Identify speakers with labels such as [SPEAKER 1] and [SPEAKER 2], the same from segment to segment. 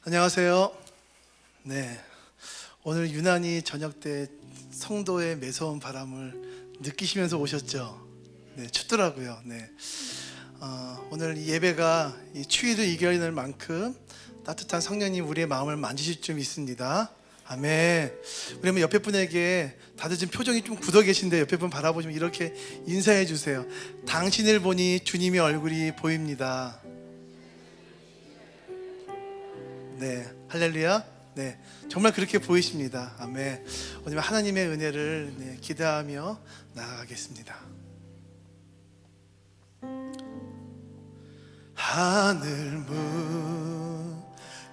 [SPEAKER 1] 안녕하세요. 네, 오늘 유난히 저녁 때 성도의 매서운 바람을 느끼시면서 오셨죠? 네, 춥더라고요. 네, 오늘 이 예배가 이 추위도 이겨낼 만큼 따뜻한 성령님 우리의 마음을 만지실 줄 믿습니다. 아멘. 우리 한번 옆에 분에게, 다들 지금 표정이 좀 굳어 계신데 옆에 분 바라보시면 이렇게 인사해 주세요. 당신을 보니 주님의 얼굴이 보입니다. 네, 할렐루야. 네, 정말 그렇게 보이십니다. 아멘. 오늘 하나님의 은혜를 기대하며 나아가겠습니다. 하늘 문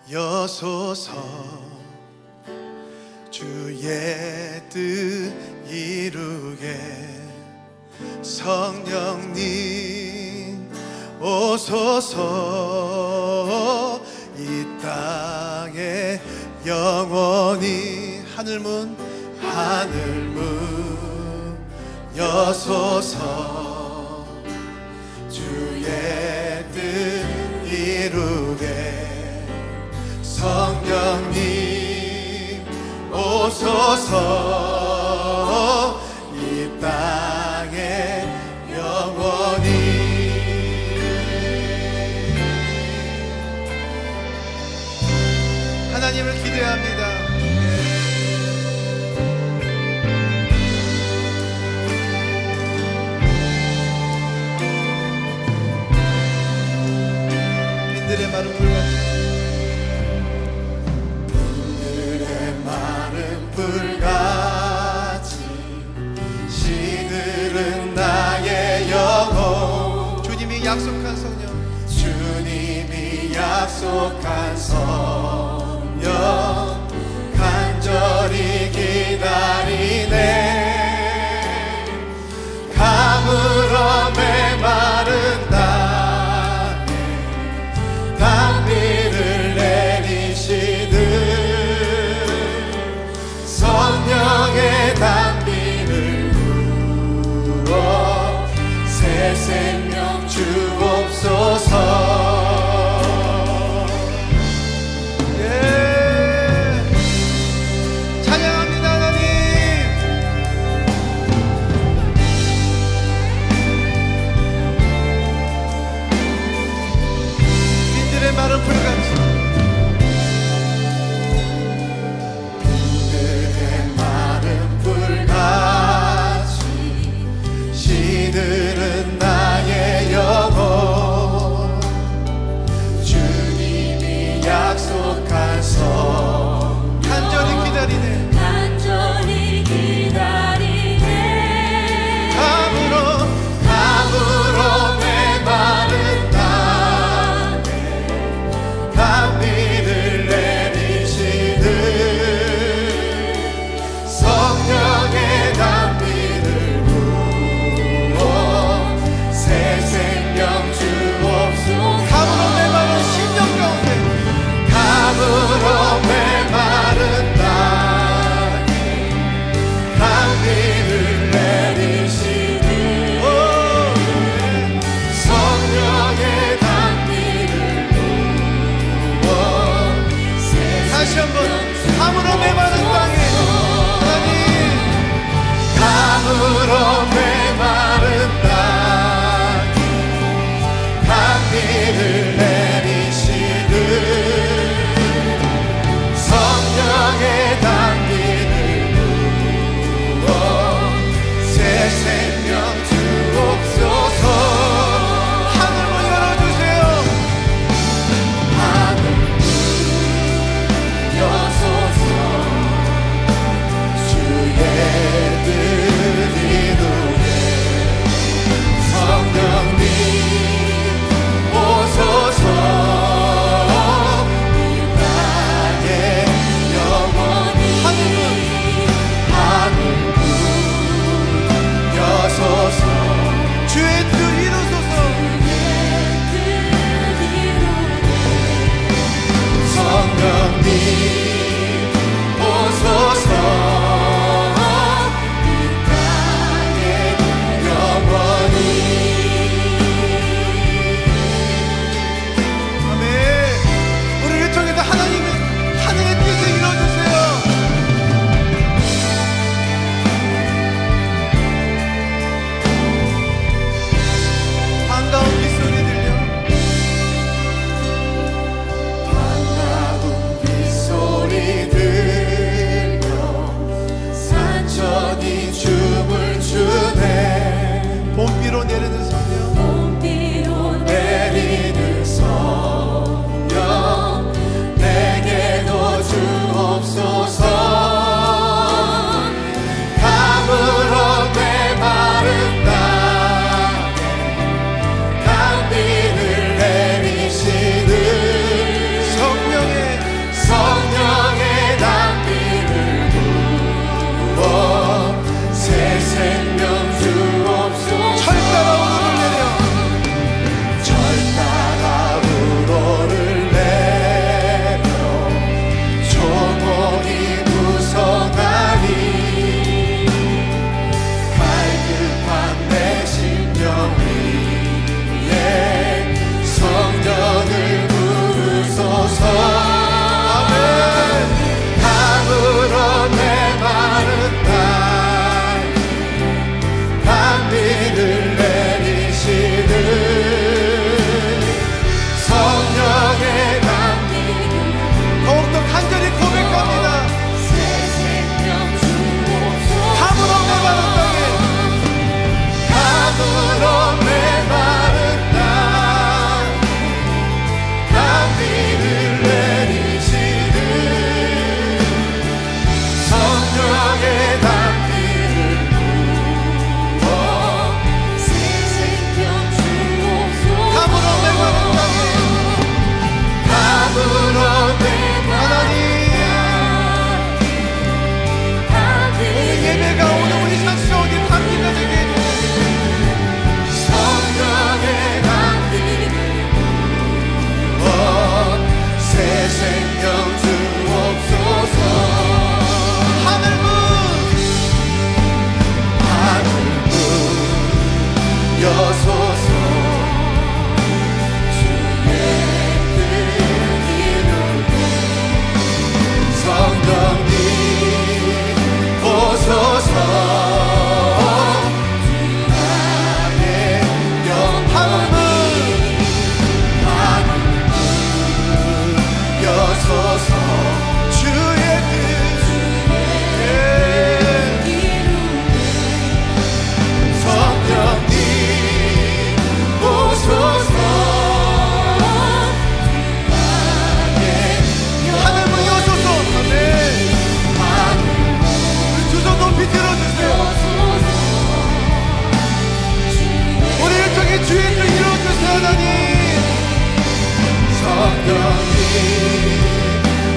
[SPEAKER 1] 여소서, 주의 뜻 이루게. 성령님 오소서, 이 땅에 영원히. 하늘문 여소서, 주의 뜻 이루게. 성령님 오소서, 이 땅에 영원히. 하나님을 기대합니다. 빈들의 마른 불같이 시들은 나의 영혼. 주님이 약속한 성령, 주님이 약속한 성령 간절히 기다리네. 가물어 메마른 땅에 단비를 내리시듯 성령의 단비를 부어 새 생명 주옵소서.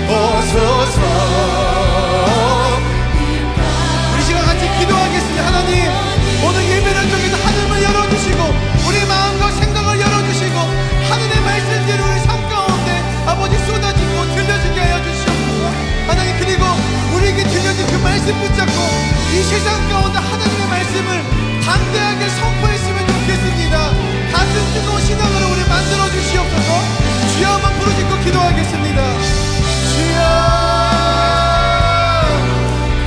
[SPEAKER 1] 오소서. 우리 시간 같이 기도하겠습니다. 하나님, 오늘 예배를 통해서 하늘을 열어주시고 우리 마음과 생각을 열어주시고 하늘의 말씀들을 우리 삶 가운데 아버지 쏟아지고 들려지게 하여 주시옵소서. 하나님, 그리고 우리에게 들려진 그 말씀 붙잡고 이 세상 가운데 하나님의 말씀을 담대하게 선포했으면 좋겠습니다. 가슴 뜨거운 신앙으로 우리 만들어 주시옵소서. 주여 한번 부르짖고 기도하겠습니다. 주여,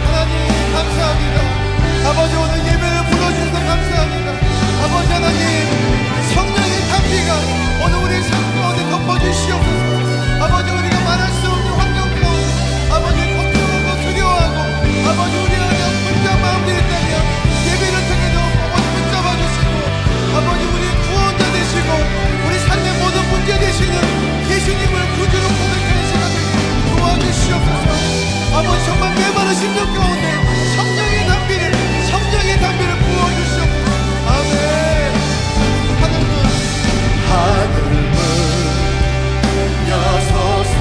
[SPEAKER 1] 하나님 감사합니다. 아버지, 오늘 예배를 불러주셔서 감사합니다. 아버지 하나님, 성령의 담비가 오늘 우리 삶 가운데 덮어주시옵소서. 아버지, 우리가 말할 수 없는 환경 가운데 아버지 걱정하고 두려워하고 아버지 우리 안에 혼자 마음들이 있다면 예배를 통해서 아버지 붙잡아 주시고 아버지 우리 구원자 되시고 우리 삶의 모든 문제 되시는 예수님을 구주로 고백하는 시간 되게 도와주시옵소서. 아버지, 정말 메마른 심령 가운데 성령의 담비를 부어주시옵소서. 아멘. 하늘문 여소서.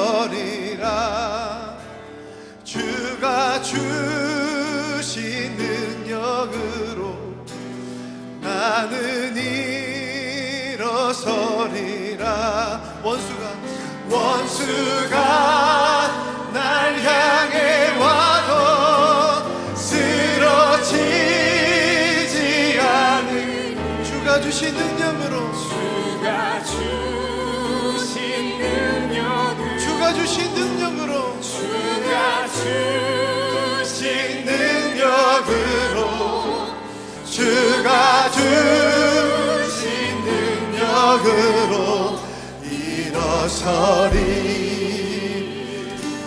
[SPEAKER 1] 일어서리라. 주가 주신 능력으로 나는 일어서리라. 원수가 날 향해 와도 쓰러지지 않을 주가 주신 능력으로 주가 주신 능력으로 주가 주신 능력으로 일어서리.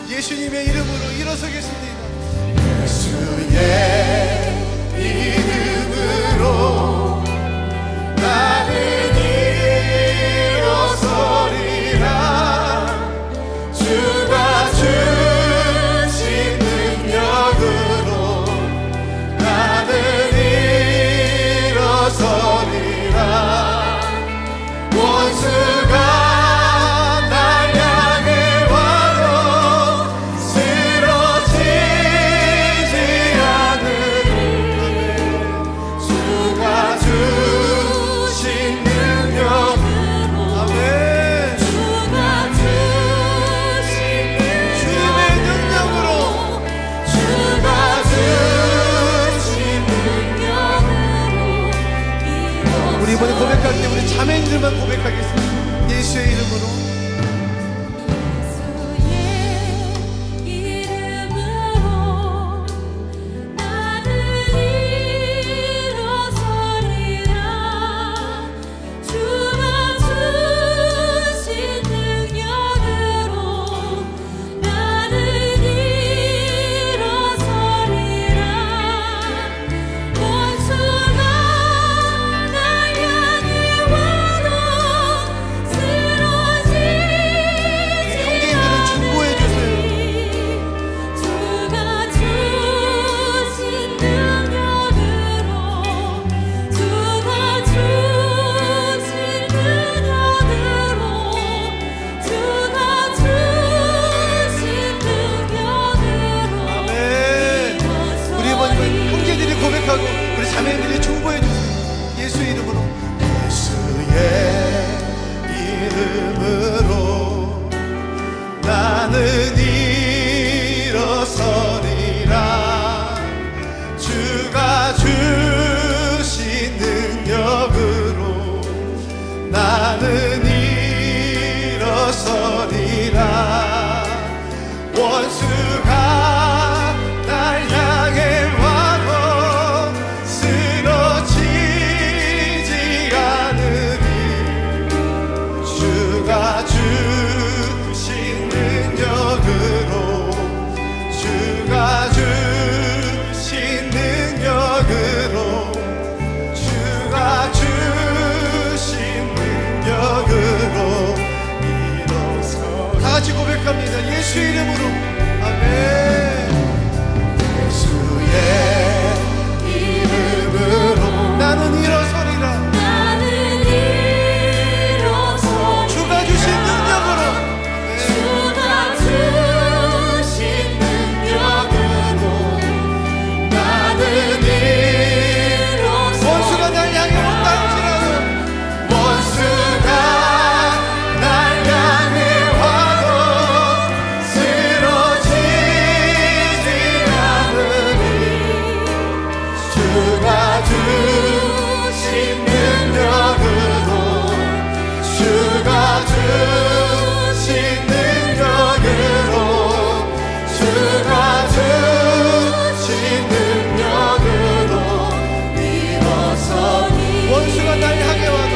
[SPEAKER 1] 예수님의 이름으로 일어서겠습니다. 예수의 이름으로 나는 일어서리라. 주가 주신 능력으로 나는 일어서리라. 원수가 날 향해 와도 쓰러지지 않으리. 자매님들만 고백하겠습니다. 예수의 이름으로. 우리 자매들이 중보해 주세요. 예수의 이름으로.
[SPEAKER 2] 예수의 이름으로 나는 일어서리라. 주가 주신 능력으로 나는 일어서리라. 원수가 날 향해 와도 쓰러지지 않으리. 주가 주신 능력으로 주가 주신 능력으로 주가 주신 능력으로 일어서.
[SPEAKER 1] 다 같이 고백합니다. 예수의 이름으로. 아멘.
[SPEAKER 2] 예수의 이름으로
[SPEAKER 1] 나는 일어서리라.
[SPEAKER 3] 나는 일어서리라.
[SPEAKER 1] 주가 주신 능력으로.
[SPEAKER 3] 주가 주신 능력으로 나는 일어서리라.
[SPEAKER 1] 원수가 날 향해 온다 할지라도
[SPEAKER 2] 원수가 날 향해 와도 쓰러지지 않으리. 주가 주신 능력으로 주가 주신 능력으로 주가 주신 능력으로 일어서니.
[SPEAKER 1] 원수가 날 향해 와도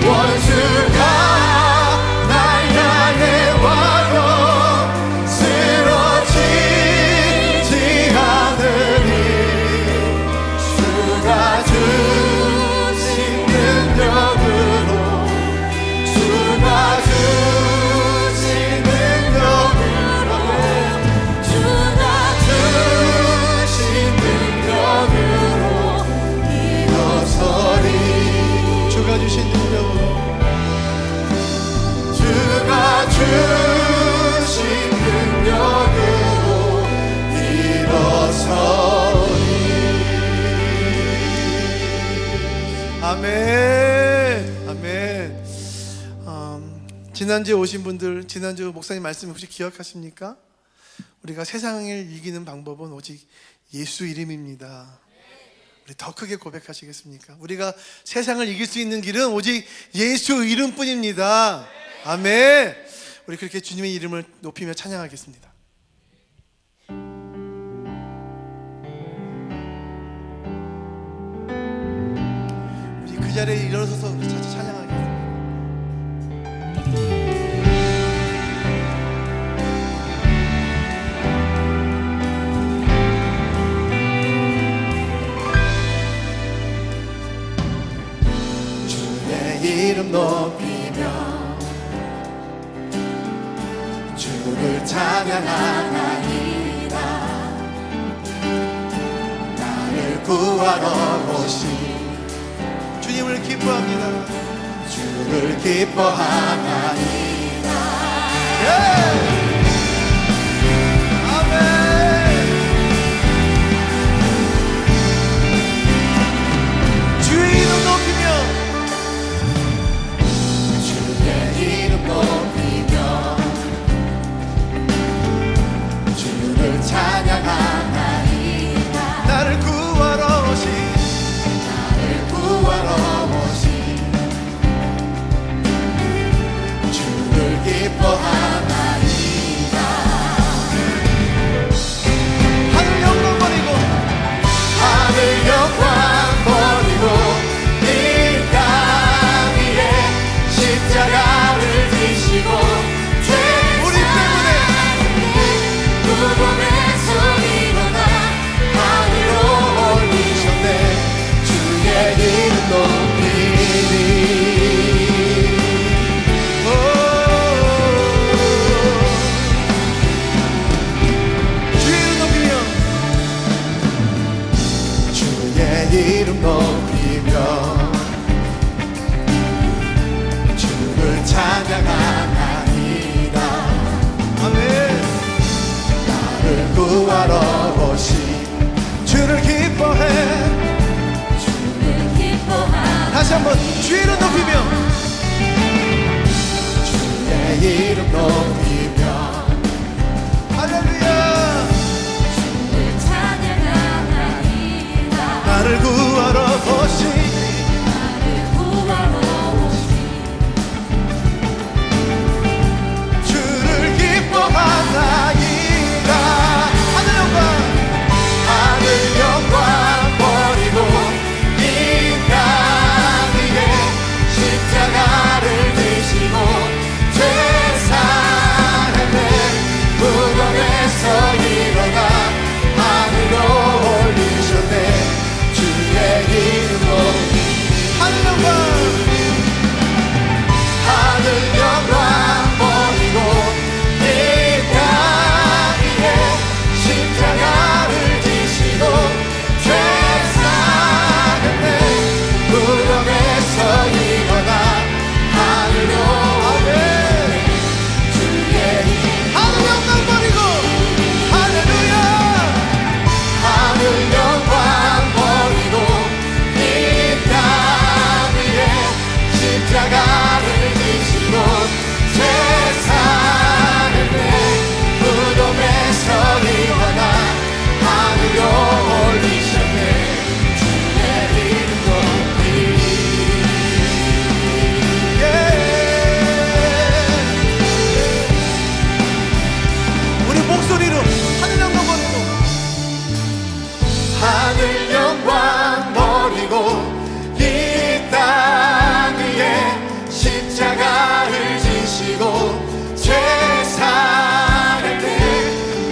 [SPEAKER 2] 원수가 날 향해 와도 쓰러지지 않으리. 주가 주신 능력으로 주가 주신 능력으로 주가 주신 능력으로 일어서리.
[SPEAKER 1] 주가 주신 능력으로.
[SPEAKER 2] 주가 주신 능력으로 일어서리.
[SPEAKER 1] 아멘. 아멘. 지난주에 오신 분들, 지난주 목사님 말씀 혹시 기억하십니까? 우리가 세상을 이기는 방법은 오직 예수 이름입니다. 우리 더 크게 고백하시겠습니까? 우리가 세상을 이길 수 있는 길은 오직 예수 이름뿐입니다. 아멘. 우리 그렇게 주님의 이름을 높이며 찬양하겠습니다. 우리 그 자리에 일어서서 우리 같이 찬양하겠습니다.
[SPEAKER 2] 주의 이름 높이며 주를 찬양하나이다. 나를 구하러 오신
[SPEAKER 1] 주님을 기뻐합니다.
[SPEAKER 2] 주를 기뻐하나이다.
[SPEAKER 1] 아멘. 주의 이름 높이며
[SPEAKER 2] 주의 이름 높이며 주를 찬양하나이다.
[SPEAKER 1] 나를 구하러 오신
[SPEAKER 2] 나를 구하러
[SPEAKER 1] 다시 한번 주의 이름 높이며
[SPEAKER 2] 주의 이름 높이며
[SPEAKER 1] 할렐루야.
[SPEAKER 3] 찬양하나이다.
[SPEAKER 1] 나를 구하러 오신
[SPEAKER 3] 나를 구하러 오신
[SPEAKER 1] 주를 기뻐하나이다. 하늘 영광
[SPEAKER 2] 하늘 영광 버리고 이 땅 위에 십자가를 지시고 죄사함의 무덤에서 일어나 하늘로 올리셨네. 주의 이름 높이
[SPEAKER 1] 하늘 영광
[SPEAKER 2] 하늘 영광 버리고 이 땅 위에 십자가를 지시고 죄사함의 무덤에서 일어나 하늘로 올리셨네. 주의 이름
[SPEAKER 1] 하늘 영광 버리고 할렐루야.
[SPEAKER 2] 하늘 영광 버리고 이 땅 위에 십자가를 지시고 죄사함의 무덤에서 일어나 하늘로 올리셨네. 주의 이름 높이
[SPEAKER 1] 예. 우리 목소리로 하늘 영광 버리고
[SPEAKER 2] 하늘 영광 버리고 이 땅 위에 십자가를 지시고 죄사함의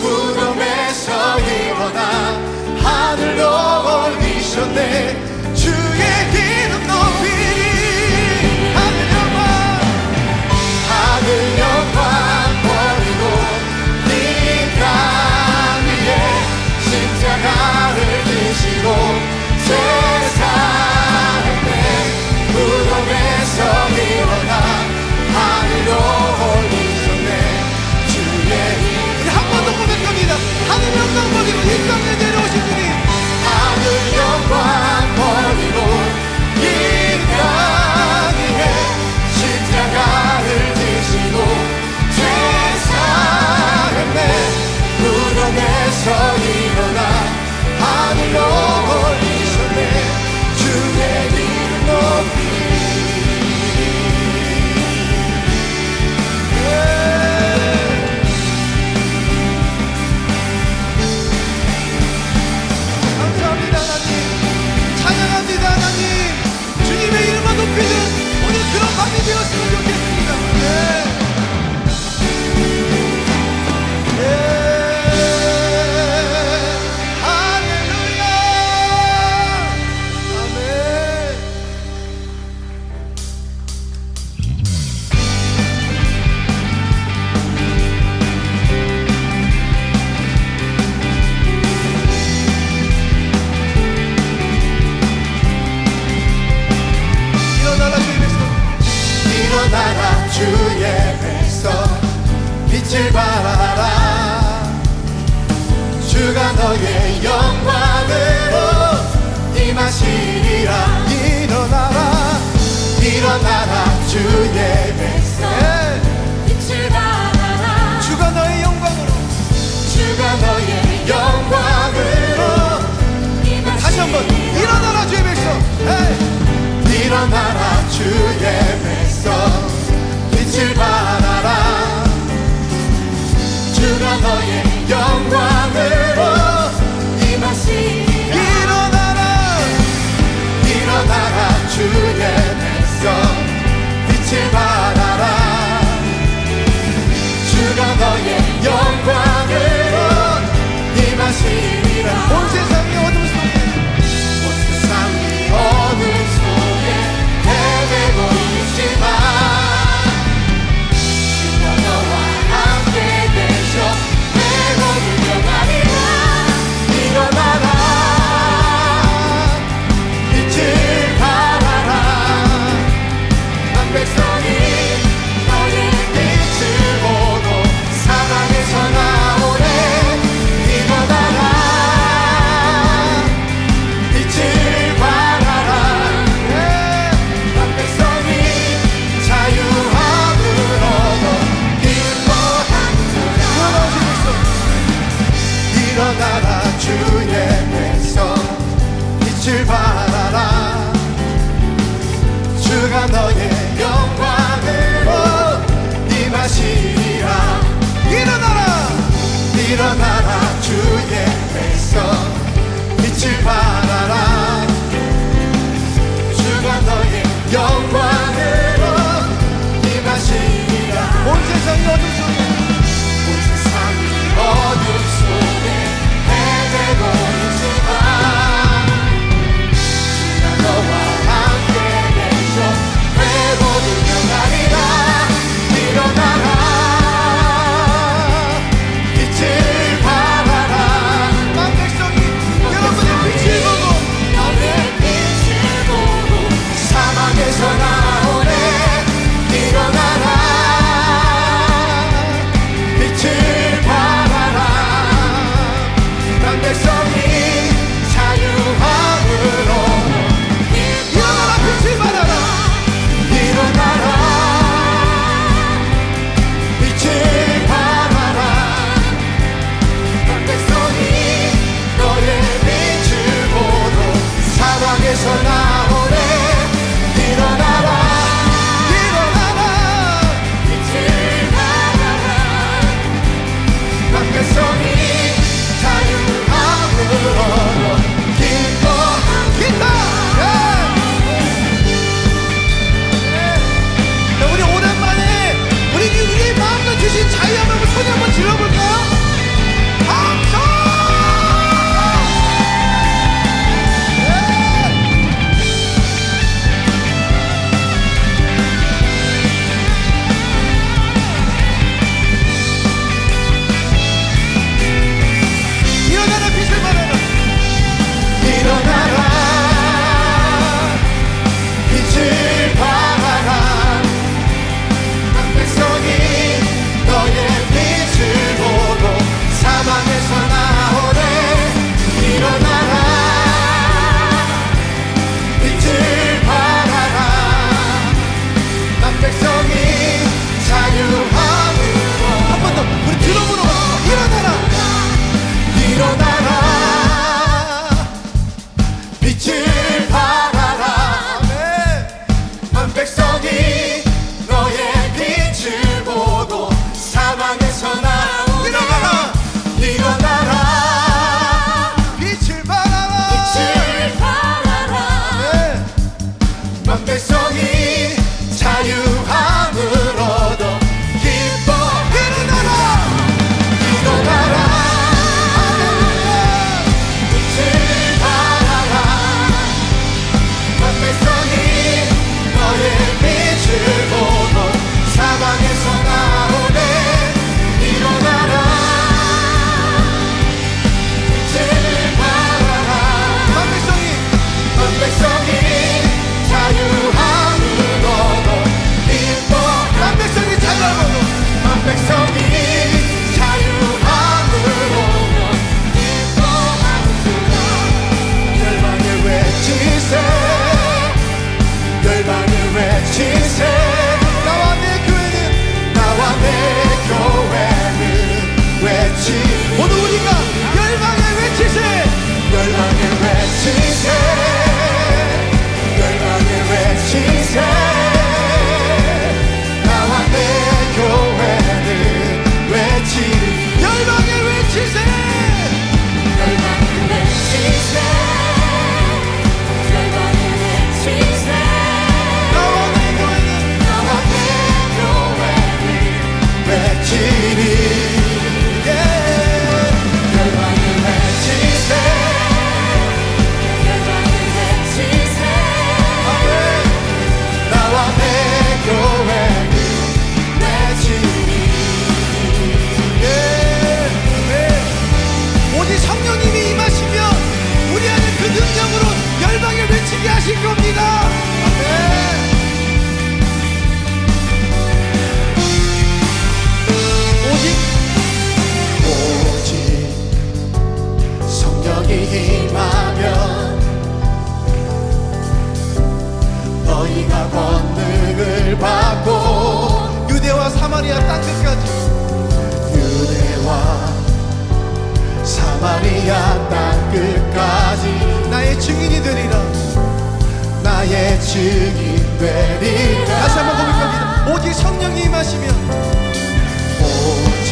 [SPEAKER 2] 무덤에서 일어나 하늘로 올리셨네. 주의 이름 높이리. 하늘 영광 하늘 영광 버리고 이 땅 위에 십자가를 지시고 죄사함의 무덤에서 일어나 하늘로 올리셨네. 주의 이름
[SPEAKER 1] 우리 한 번 더 고백합니다. 하늘 영광 버리고 이 땅에 내려오신 분이
[SPEAKER 2] 하늘 영광 버리고 이 땅 위에 십자가를 지시고 죄사함의 무덤에서 일어나 하늘로 올리셨네. 주의 이름 높이
[SPEAKER 1] 감사합니다 하나님. 찬양합니다 하나님. 주님의 이름만 높이는 오늘 그런 밤이 되었으면 좋겠습니다. 네. 네. 할렐루야. 아멘. 일어나라 주의 백성.
[SPEAKER 2] 일어나라 주의 백성 빛을 발하라. 주가 너의 영광으로 임하시리라. 일어나라 일어나라 주의 백성
[SPEAKER 1] 네.
[SPEAKER 3] 빛을 발하라.
[SPEAKER 1] 주가 너의 영광으로
[SPEAKER 2] 주가 너의 영광으로
[SPEAKER 1] 다시 한번 일어나라 주의 백성. 에이.
[SPEAKER 2] 일어나라 주의 백성 빛을 발하라. 주가 너의 영광으로 임하시리라.
[SPEAKER 1] 일어나라.
[SPEAKER 2] 일어나라 주의 백성 빛을 발하라. 주가 너의 영광으로 임하시리라.
[SPEAKER 1] 온 세상의 어둠 속에
[SPEAKER 2] 온 세상이 어둠 속에 백성이 자유함으로도 기뻐 일어나라 일어나라 빛을 발하라 온 백성이 너의 빛을 보고 사방에서 나오네 일어나라 빛을 발하라 온 백성이 자유함으로도 기뻐 온 백성이 자유함으로도 온 백성이 자유함으로도 기뻐하는구나 열방을 외치세 열방을 외치세 나와 내 교회는 외치 모두 우리가 열방을 외치세 열방을 외치세 열방을 외치세 나와 내 교회는 외치 열방을 외치세
[SPEAKER 3] 열방을 외치세 열방을 외치세
[SPEAKER 2] 나와 내 교회는 외치리 열방을 외치세
[SPEAKER 3] 열방을 외치세
[SPEAKER 2] 나와 내 교회는 외치리
[SPEAKER 1] 오직 성령님이 임하시면 우리 안에 그 능력으로 열방을 외치게 하실 겁니다. 아멘.
[SPEAKER 2] 오직 성령이 임하면 너희가 권능을 받고
[SPEAKER 1] 유대와 사마리아 땅끝까지
[SPEAKER 2] 유대와 사마리아 땅끝까지
[SPEAKER 1] 나의 증인이 되리라.
[SPEAKER 2] 나의 증인 되리라
[SPEAKER 1] 다시 한번 고백합니다. 오직 성령이 임하시면
[SPEAKER 2] 오직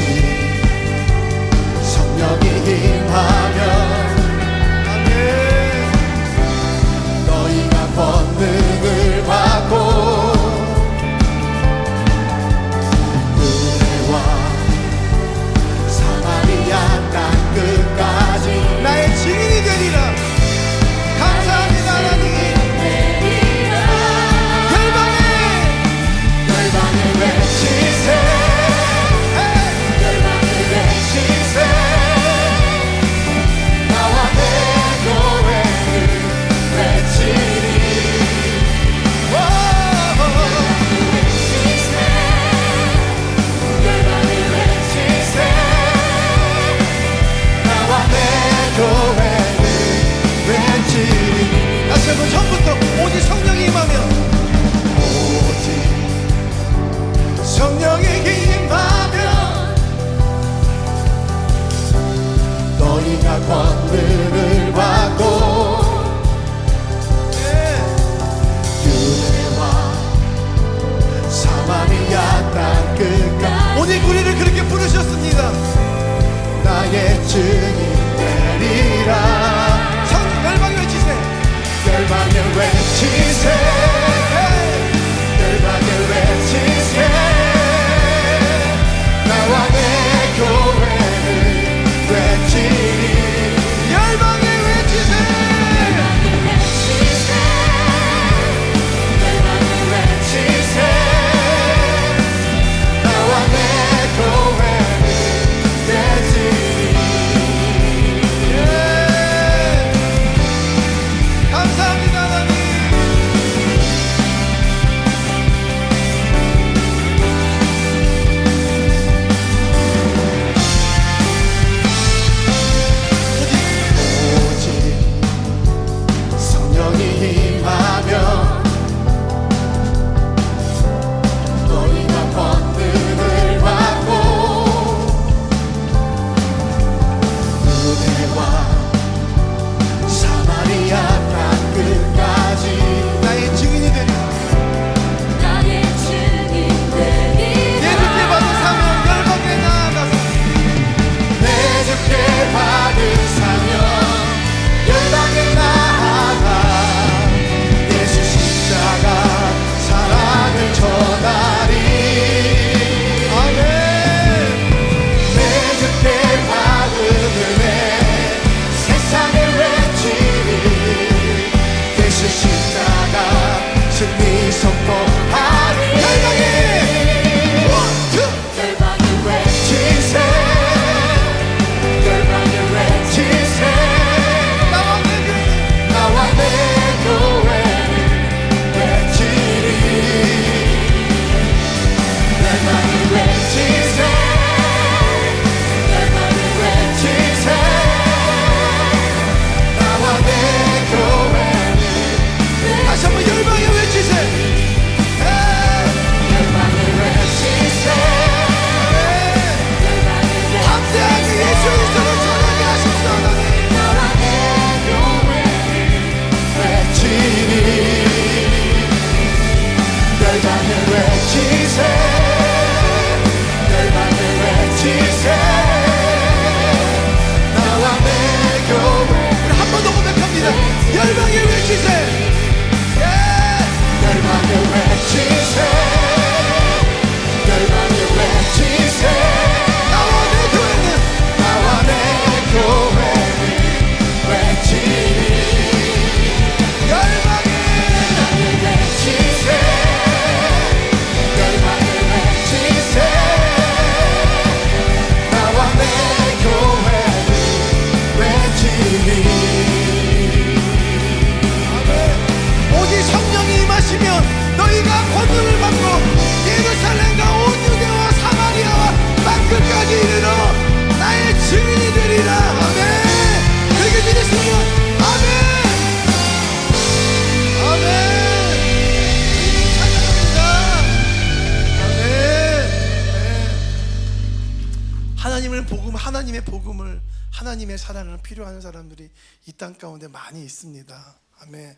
[SPEAKER 2] 성령이 임하면
[SPEAKER 1] 아멘.
[SPEAKER 2] 너희가 권능을 받고 유대와 사마리아 땅끝까지
[SPEAKER 1] 나의 증인이 되리라. 감사합니다 하나님.
[SPEAKER 2] 열방을 외치세 열방을 외치세
[SPEAKER 1] 하나님의 복음을, 하나님의 사랑을 필요하는 사람들이 이 땅 가운데 많이 있습니다. 아멘.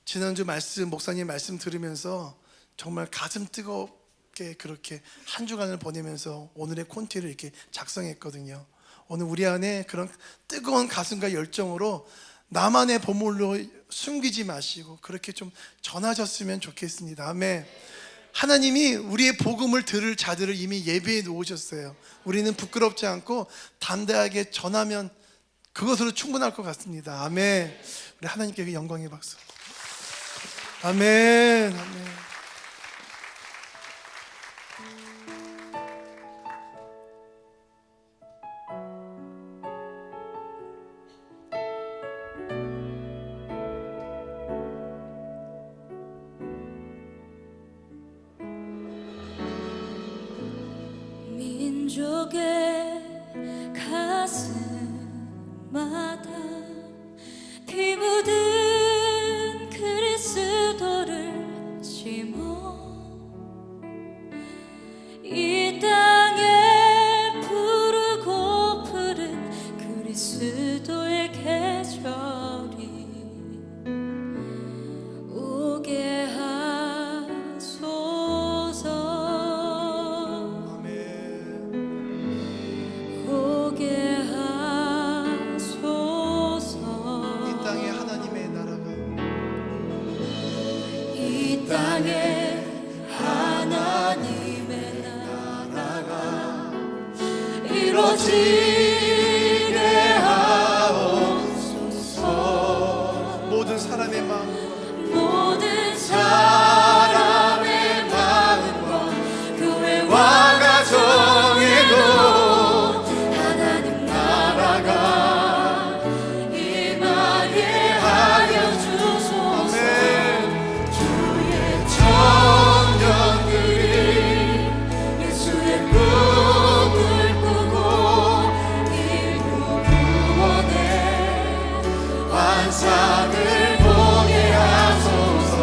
[SPEAKER 1] 지난주 말씀, 목사님 말씀 들으면서 정말 가슴 뜨겁게 그렇게 한 주간을 보내면서 오늘의 콘티를 이렇게 작성했거든요. 오늘 우리 안에 그런 뜨거운 가슴과 열정으로 나만의 보물로 숨기지 마시고 그렇게 좀 전하셨으면 좋겠습니다. 아멘. 하나님이 우리의 복음을 들을 자들을 이미 예비해 놓으셨어요. 우리는 부끄럽지 않고 담대하게 전하면 그것으로 충분할 것 같습니다. 아멘. 우리 하나님께 영광의 박수. 아멘. 아멘.
[SPEAKER 3] 민족의 가슴마다 피 묻은 그리스도를 심어 이 땅에 푸르고 푸른 그리스도의 계절이 오게 하소서. 오게 하소서.
[SPEAKER 1] 이 땅에 하나님의 나라가,
[SPEAKER 3] 이 땅에 하나님의 나라가 이루어지게 하옵소서.
[SPEAKER 1] 모든 사람의 마음과
[SPEAKER 3] 모든 사람의 마음과 교회와
[SPEAKER 2] 가정에도
[SPEAKER 3] 하나님 나라가 임하게 하여 주소서.
[SPEAKER 2] 주의 청년들이
[SPEAKER 3] 예수의 꿈을 꾸고 인류 구원의
[SPEAKER 2] 환상을 보게 하소서.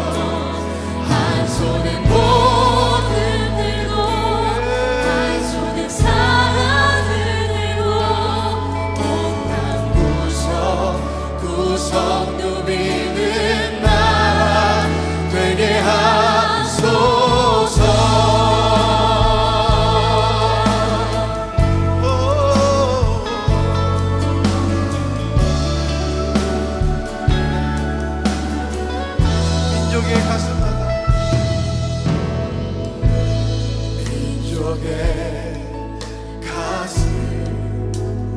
[SPEAKER 2] 한 손에
[SPEAKER 3] 모든 들고 한 손에 사랑을 들고
[SPEAKER 2] 온난 구석 누비는 나라 되게 하소서.
[SPEAKER 1] 민족의 가슴마다
[SPEAKER 2] 민족의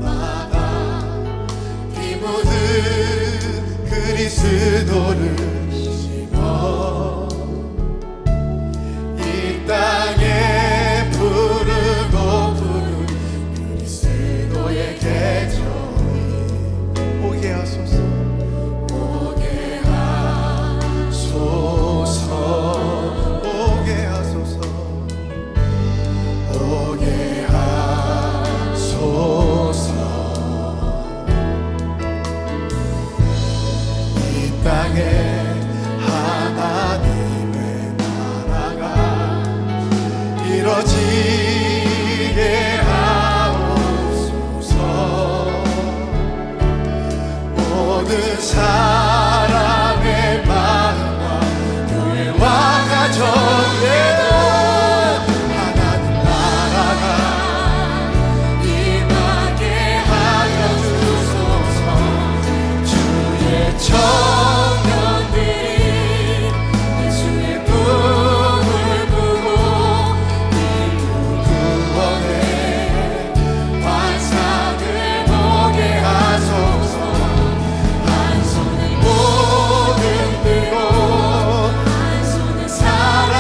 [SPEAKER 2] 가슴마다 피 묻은 그리스도를 심어 이 땅에 푸르고 푸른 그리스도의 계절이
[SPEAKER 1] 오게 하소서.
[SPEAKER 2] 오게 하소서.
[SPEAKER 1] 오게 하소서.
[SPEAKER 2] 오게 하소서. 이 땅에 하나님의 나라가 이루어지게 하옵소서. 모든 사람의 마음과 교회와 가정에도 하나님 나라가 임하게 하여 주소서. 주의 청년들이 예수의 꿈을 꾸고 인류 구원의 환상을 보게 하소서. 한 손에 모든 들고 한 손에 사랑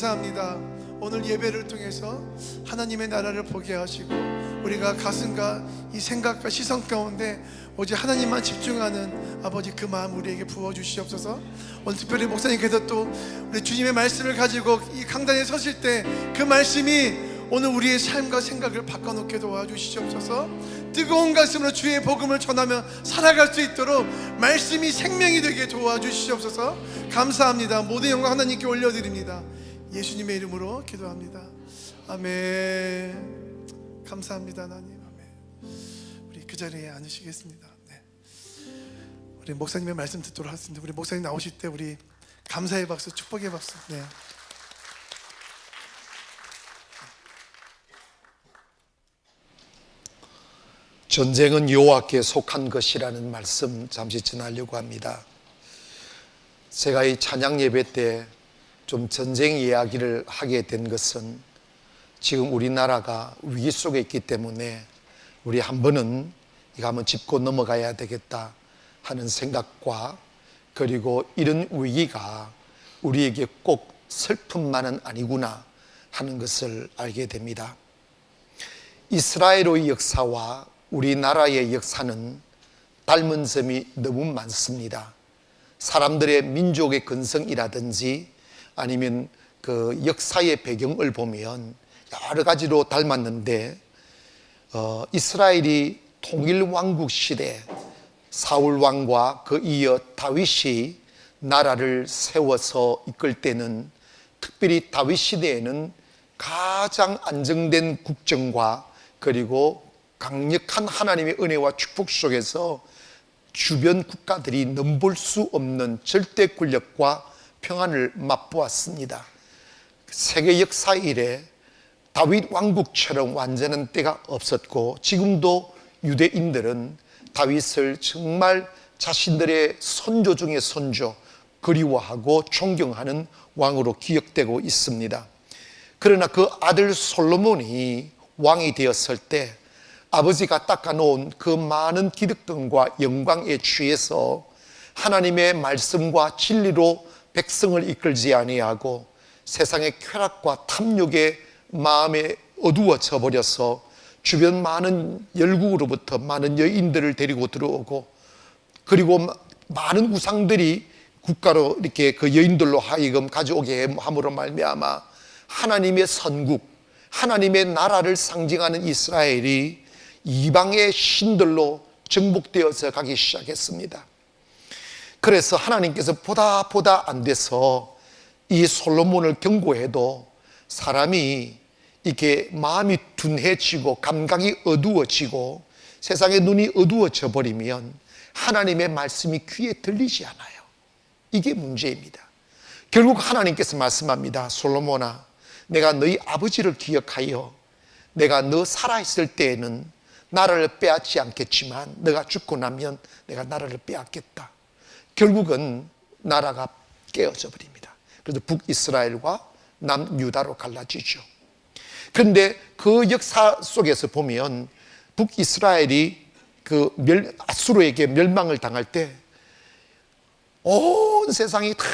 [SPEAKER 1] 감사합니다. 오늘 예배를 통해서 하나님의 나라를 보게 하시고 우리가 가슴과 이 생각과 시선 가운데 오직 하나님만 집중하는 아버지 그 마음 우리에게 부어주시옵소서. 오늘 특별히 목사님께서 또 우리 주님의 말씀을 가지고 이 강단에 서실 때 그 말씀이 오늘 우리의 삶과 생각을 바꿔놓게 도와주시옵소서. 뜨거운 가슴으로 주의 복음을 전하며 살아갈 수 있도록 말씀이 생명이 되게 도와주시옵소서. 감사합니다. 모든 영광 하나님께 올려드립니다. 예수님의 이름으로 기도합니다. 아멘. 감사합니다 하나님. 아멘. 우리 그 자리에 앉으시겠습니다. 네. 우리 목사님의 말씀 듣도록 하겠습니다. 우리 목사님 나오실 때 우리 감사의 박수, 축복의 박수. 네.
[SPEAKER 4] 전쟁은 여호와께 속한 것이라는 말씀 잠시 전하려고 합니다. 제가 이 찬양 예배 때 좀 전쟁 이야기를 하게 된 것은 지금 우리나라가 위기 속에 있기 때문에 우리 한 번은 이거 한번 짚고 넘어가야 되겠다 하는 생각과, 그리고 이런 위기가 우리에게 꼭 슬픔만은 아니구나 하는 것을 알게 됩니다. 이스라엘의 역사와 우리나라의 역사는 닮은 점이 너무 많습니다. 사람들의 민족의 근성이라든지 아니면 그 역사의 배경을 보면 여러 가지로 닮았는데, 이스라엘이 통일왕국 시대 사울 왕과 그 이어 다윗이 나라를 세워서 이끌 때는, 특별히 다윗 시대에는 가장 안정된 국정과 그리고 강력한 하나님의 은혜와 축복 속에서 주변 국가들이 넘볼 수 없는 절대 권력과 평안을 맛보았습니다. 세계 역사 이래 다윗 왕국처럼 완전한 때가 없었고, 지금도 유대인들은 다윗을 정말 자신들의 선조 중에 선조, 그리워하고 존경하는 왕으로 기억되고 있습니다. 그러나 그 아들 솔로몬이 왕이 되었을 때 아버지가 닦아놓은 그 많은 기득권과 영광에 취해서 하나님의 말씀과 진리로 백성을 이끌지 아니하고 세상의 쾌락과 탐욕의 마음에 어두워져 버려서 주변 많은 열국으로부터 많은 여인들을 데리고 들어오고, 그리고 많은 우상들이 국가로 이렇게 그 여인들로 하여금 가져오게 함으로 말미암아 하나님의 선국, 하나님의 나라를 상징하는 이스라엘이 이방의 신들로 정복되어서 가기 시작했습니다. 그래서 하나님께서 보다 안 돼서 이 솔로몬을 경고해도 사람이 이렇게 마음이 둔해지고 감각이 어두워지고 세상의 눈이 어두워져 버리면 하나님의 말씀이 귀에 들리지 않아요. 이게 문제입니다. 결국 하나님께서 말씀합니다. 솔로몬아, 내가 너희 아버지를 기억하여 내가 너 살아있을 때에는 나라를 빼앗지 않겠지만 너가 죽고 나면 내가 나라를 빼앗겠다. 결국은 나라가 깨어져 버립니다. 그래서 북이스라엘과 남유다로 갈라지죠. 그런데 그 역사 속에서 보면 북이스라엘이 그 아수르에게 멸망을 당할 때 온 세상이 다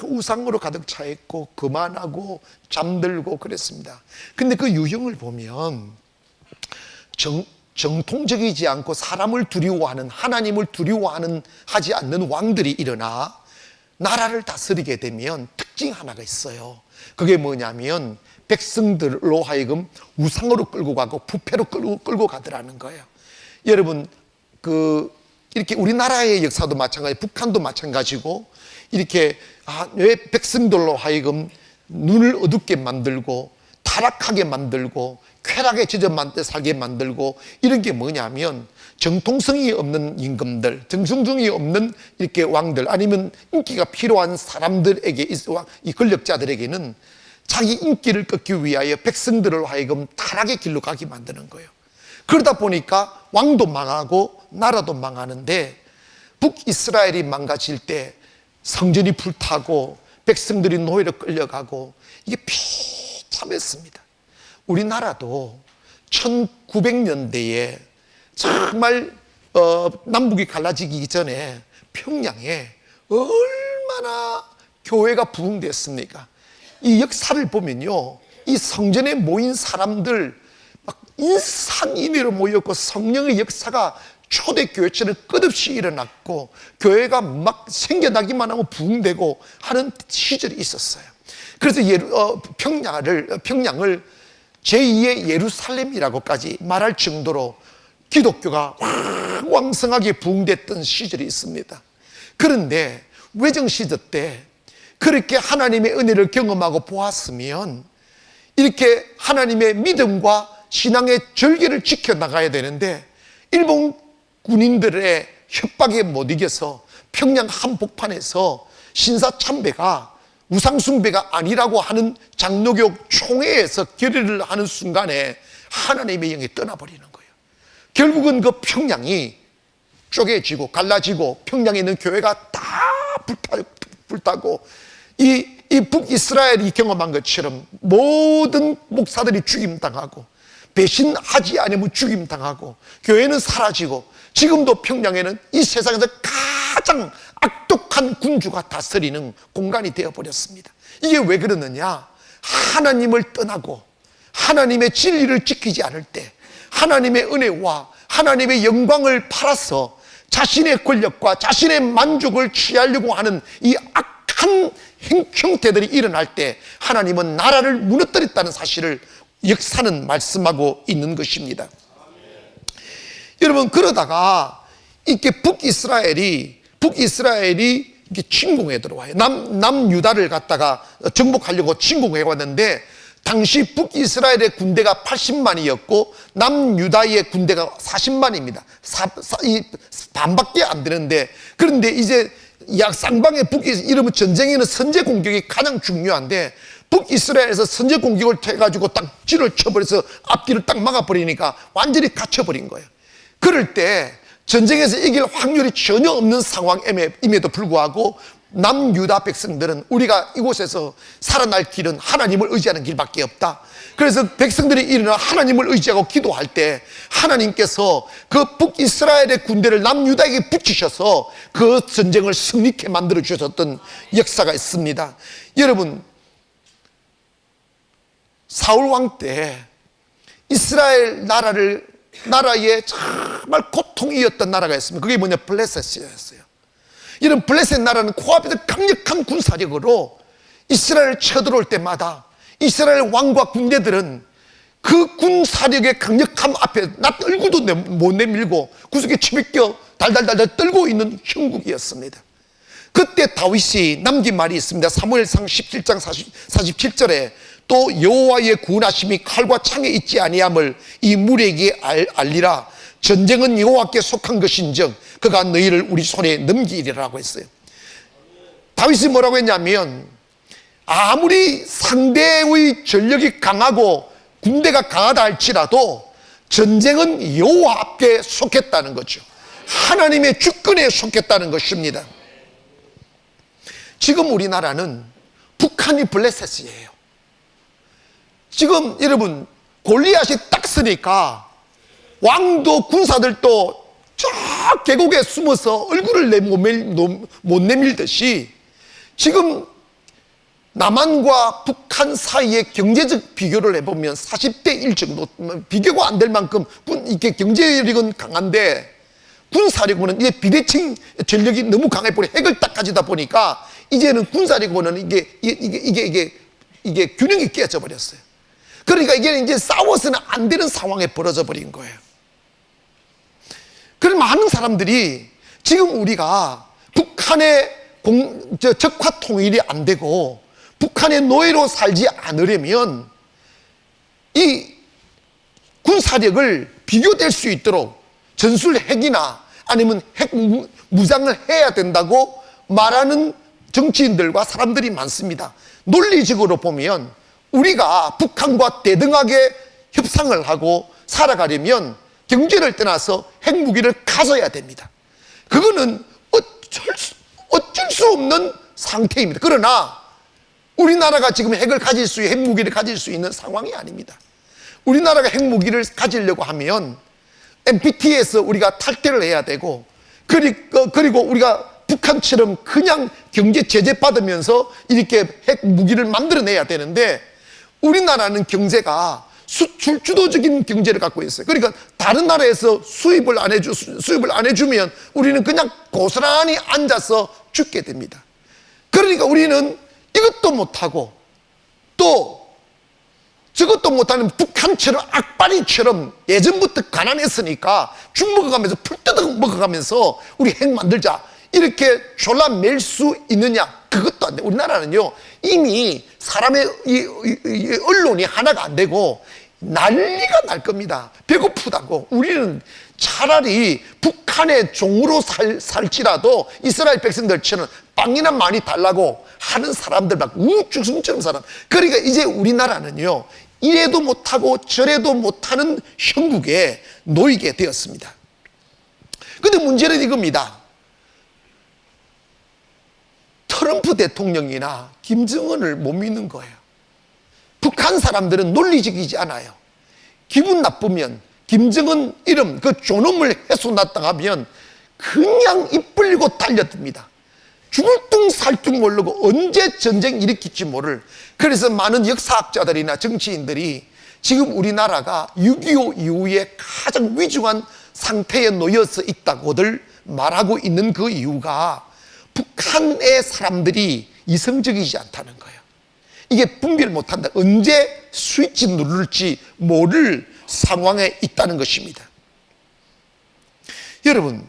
[SPEAKER 4] 우상으로 가득 차 있고 거만하고 잠들고 그랬습니다. 근데 그 유형을 보면 정통적이지 않고 사람을 두려워하는, 하나님을 두려워하는 하지 않는 왕들이 일어나 나라를 다스리게 되면 특징 하나가 있어요. 그게 뭐냐면 백성들로 하여금 우상으로 끌고 가고 부패로 끌고 가더라는 거예요. 여러분, 이렇게 우리나라의 역사도 마찬가지, 북한도 마찬가지고, 이렇게 왜 백성들로 하여금 눈을 어둡게 만들고 타락하게 만들고 쾌락에 젖어 살게 만들고, 이런 게 뭐냐면 정통성이 없는 임금들, 정성중이 없는 이렇게 왕들, 아니면 인기가 필요한 사람들에게, 이 권력자들에게는 자기 인기를 꺾기 위하여 백성들을 하여금 타락의 길로 가게 만드는 거예요. 그러다 보니까 왕도 망하고 나라도 망하는데, 북이스라엘이 망가질 때 성전이 불타고 백성들이 노예로 끌려가고 이게 비참했습니다. 우리나라도 1900년대에 정말 남북이 갈라지기 전에 평양에 얼마나 교회가 부흥됐습니까? 이 역사를 보면요, 이 성전에 모인 사람들 막 인산인해로 모였고 성령의 역사가 초대교회처럼 끝없이 일어났고 교회가 막 생겨나기만 하고 부흥되고 하는 시절이 있었어요. 그래서 평양을 제2의 예루살렘이라고까지 말할 정도로 기독교가 왕성하게 부흥됐던 시절이 있습니다. 그런데 외정시대 때 그렇게 하나님의 은혜를 경험하고 보았으면 이렇게 하나님의 믿음과 신앙의 절개를 지켜나가야 되는데 일본 군인들의 협박에 못 이겨서 평양 한복판에서 신사참배가 우상숭배가 아니라고 하는 장로교 총회에서 결의를 하는 순간에 하나님의 영이 떠나버리는 거예요. 결국은 그 평양이 쪼개지고 갈라지고 평양에 있는 교회가 다 불타고 이 북이스라엘이 경험한 것처럼 모든 목사들이 죽임당하고 배신하지 않으면 죽임당하고 교회는 사라지고 지금도 평양에는 이 세상에서 가장 악독한 군주가 다스리는 공간이 되어버렸습니다. 이게 왜 그러느냐? 하나님을 떠나고 하나님의 진리를 지키지 않을 때 하나님의 은혜와 하나님의 영광을 팔아서 자신의 권력과 자신의 만족을 취하려고 하는 이 악한 형태들이 일어날 때 하나님은 나라를 무너뜨렸다는 사실을 역사는 말씀하고 있는 것입니다. 여러분, 그러다가 이렇게 북이스라엘이 이렇게 침공해 들어와요. 남유다를 갖다가 정복하려고 침공해 왔는데 당시 북이스라엘의 군대가 80만이었고 남유다의 군대가 40만입니다. 반밖에 안 되는데, 그런데 이제 쌍방의 이러면 전쟁에는 선제 공격이 가장 중요한데 북이스라엘에서 선제 공격을 해가지고 딱 뒤를 쳐버려서 앞뒤를 딱 막아버리니까 완전히 갇혀버린 거예요. 그럴 때 전쟁에서 이길 확률이 전혀 없는 상황임에도 불구하고 남유다 백성들은 우리가 이곳에서 살아날 길은 하나님을 의지하는 길밖에 없다. 그래서 백성들이 일어나 하나님을 의지하고 기도할 때 하나님께서 그 북이스라엘의 군대를 남유다에게 붙이셔서 그 전쟁을 승리케 만들어 주셨던 역사가 있습니다. 여러분, 사울왕 때 이스라엘 나라에 정말 고통이었던 나라가 있습니다. 그게 뭐냐? 블레셋이었어요. 이런 블레셋 나라는 코앞에서 강력한 군사력으로 이스라엘을 쳐들어올 때마다 이스라엘 왕과 군대들은 그 군사력의 강력함 앞에 얼굴도 못 내밀고 구석에 치비껴 달달달달 떨고 있는 형국이었습니다. 그때 다윗이 남긴 말이 있습니다. 사무엘상 17장 47절에 또 여호와의 구원하심이 칼과 창에 있지 아니함을 이 무리에게 알리라. 전쟁은 여호와께 속한 것인즉 그가 너희를 우리 손에 넘기리라고 했어요. 다윗이 뭐라고 했냐면 아무리 상대의 전력이 강하고 군대가 강하다 할지라도 전쟁은 여호와께 속했다는 거죠. 하나님의 주권에 속했다는 것입니다. 지금 우리나라는 북한이 블레셋이에요. 지금 여러분 골리앗이 딱 서니까 왕도 군사들도 저 계곡에 숨어서 얼굴을 못 내밀듯이 지금 남한과 북한 사이의 경제적 비교를 해보면 40대 1 정도, 비교가 안 될 만큼 이렇게 경제력은 강한데 군사력은 이게 비대칭 전력이 너무 강해버려 핵을 딱 가지다 보니까 이제는 군사력은 이게 균형이 깨져 버렸어요. 그러니까 이게 이제 싸워서는 안 되는 상황에 벌어져 버린 거예요. 그런 많은 사람들이 지금 우리가 북한의 적화 통일이 안 되고 북한의 노예로 살지 않으려면 이 군사력을 비교될 수 있도록 전술 핵이나 아니면 핵 무장을 해야 된다고 말하는 정치인들과 사람들이 많습니다. 논리적으로 보면 우리가 북한과 대등하게 협상을 하고 살아가려면 경제를 떠나서 핵무기를 가져야 됩니다. 그거는 어쩔 수 없는 상태입니다. 그러나 우리나라가 지금 핵무기를 가질 수 있는 상황이 아닙니다. 우리나라가 핵무기를 가지려고 하면 NPT에서 우리가 탈퇴를 해야 되고 그리고 우리가 북한처럼 그냥 경제 제재 받으면서 이렇게 핵 무기를 만들어내야 되는데, 우리나라는 경제가 수출 주도적인 경제를 갖고 있어요. 그러니까 다른 나라에서 수입을 안 해주면 우리는 그냥 고스란히 앉아서 죽게 됩니다. 그러니까 우리는 이것도 못하고 또 저것도 못하는 북한처럼 악바리처럼 예전부터 가난했으니까 죽 먹어가면서 풀 먹어가면서 우리 핵 만들자 이렇게 졸라맬 수 있느냐? 그것도 안 돼. 우리나라는요 이미 사람의 이 언론이 하나가 안 되고 난리가 날 겁니다. 배고프다고. 우리는 차라리 북한의 종으로 살지라도 이스라엘 백성들처럼 빵이나 많이 달라고 하는 사람들 막 우죽순처럼 살아. 그러니까 이제 우리나라는요 이래도 못하고 저래도 못하는 형국에 놓이게 되었습니다. 근데 문제는 이겁니다. 트럼프 대통령이나 김정은을 못 믿는 거예요. 북한 사람들은 논리적이지 않아요. 기분 나쁘면 김정은 이름 그 존엄을 훼손했다 하면 그냥 입 벌리고 달려듭니다. 죽을 둥 살 둥 모르고 언제 전쟁 일으킬지 모를. 그래서 많은 역사학자들이나 정치인들이 지금 우리나라가 6.25 이후에 가장 위중한 상태에 놓여서 있다고들 말하고 있는 그 이유가 북한의 사람들이 이성적이지 않다는 거예요. 이게 분별 못한다. 언제 스위치 누를지 모를 상황에 있다는 것입니다. 여러분,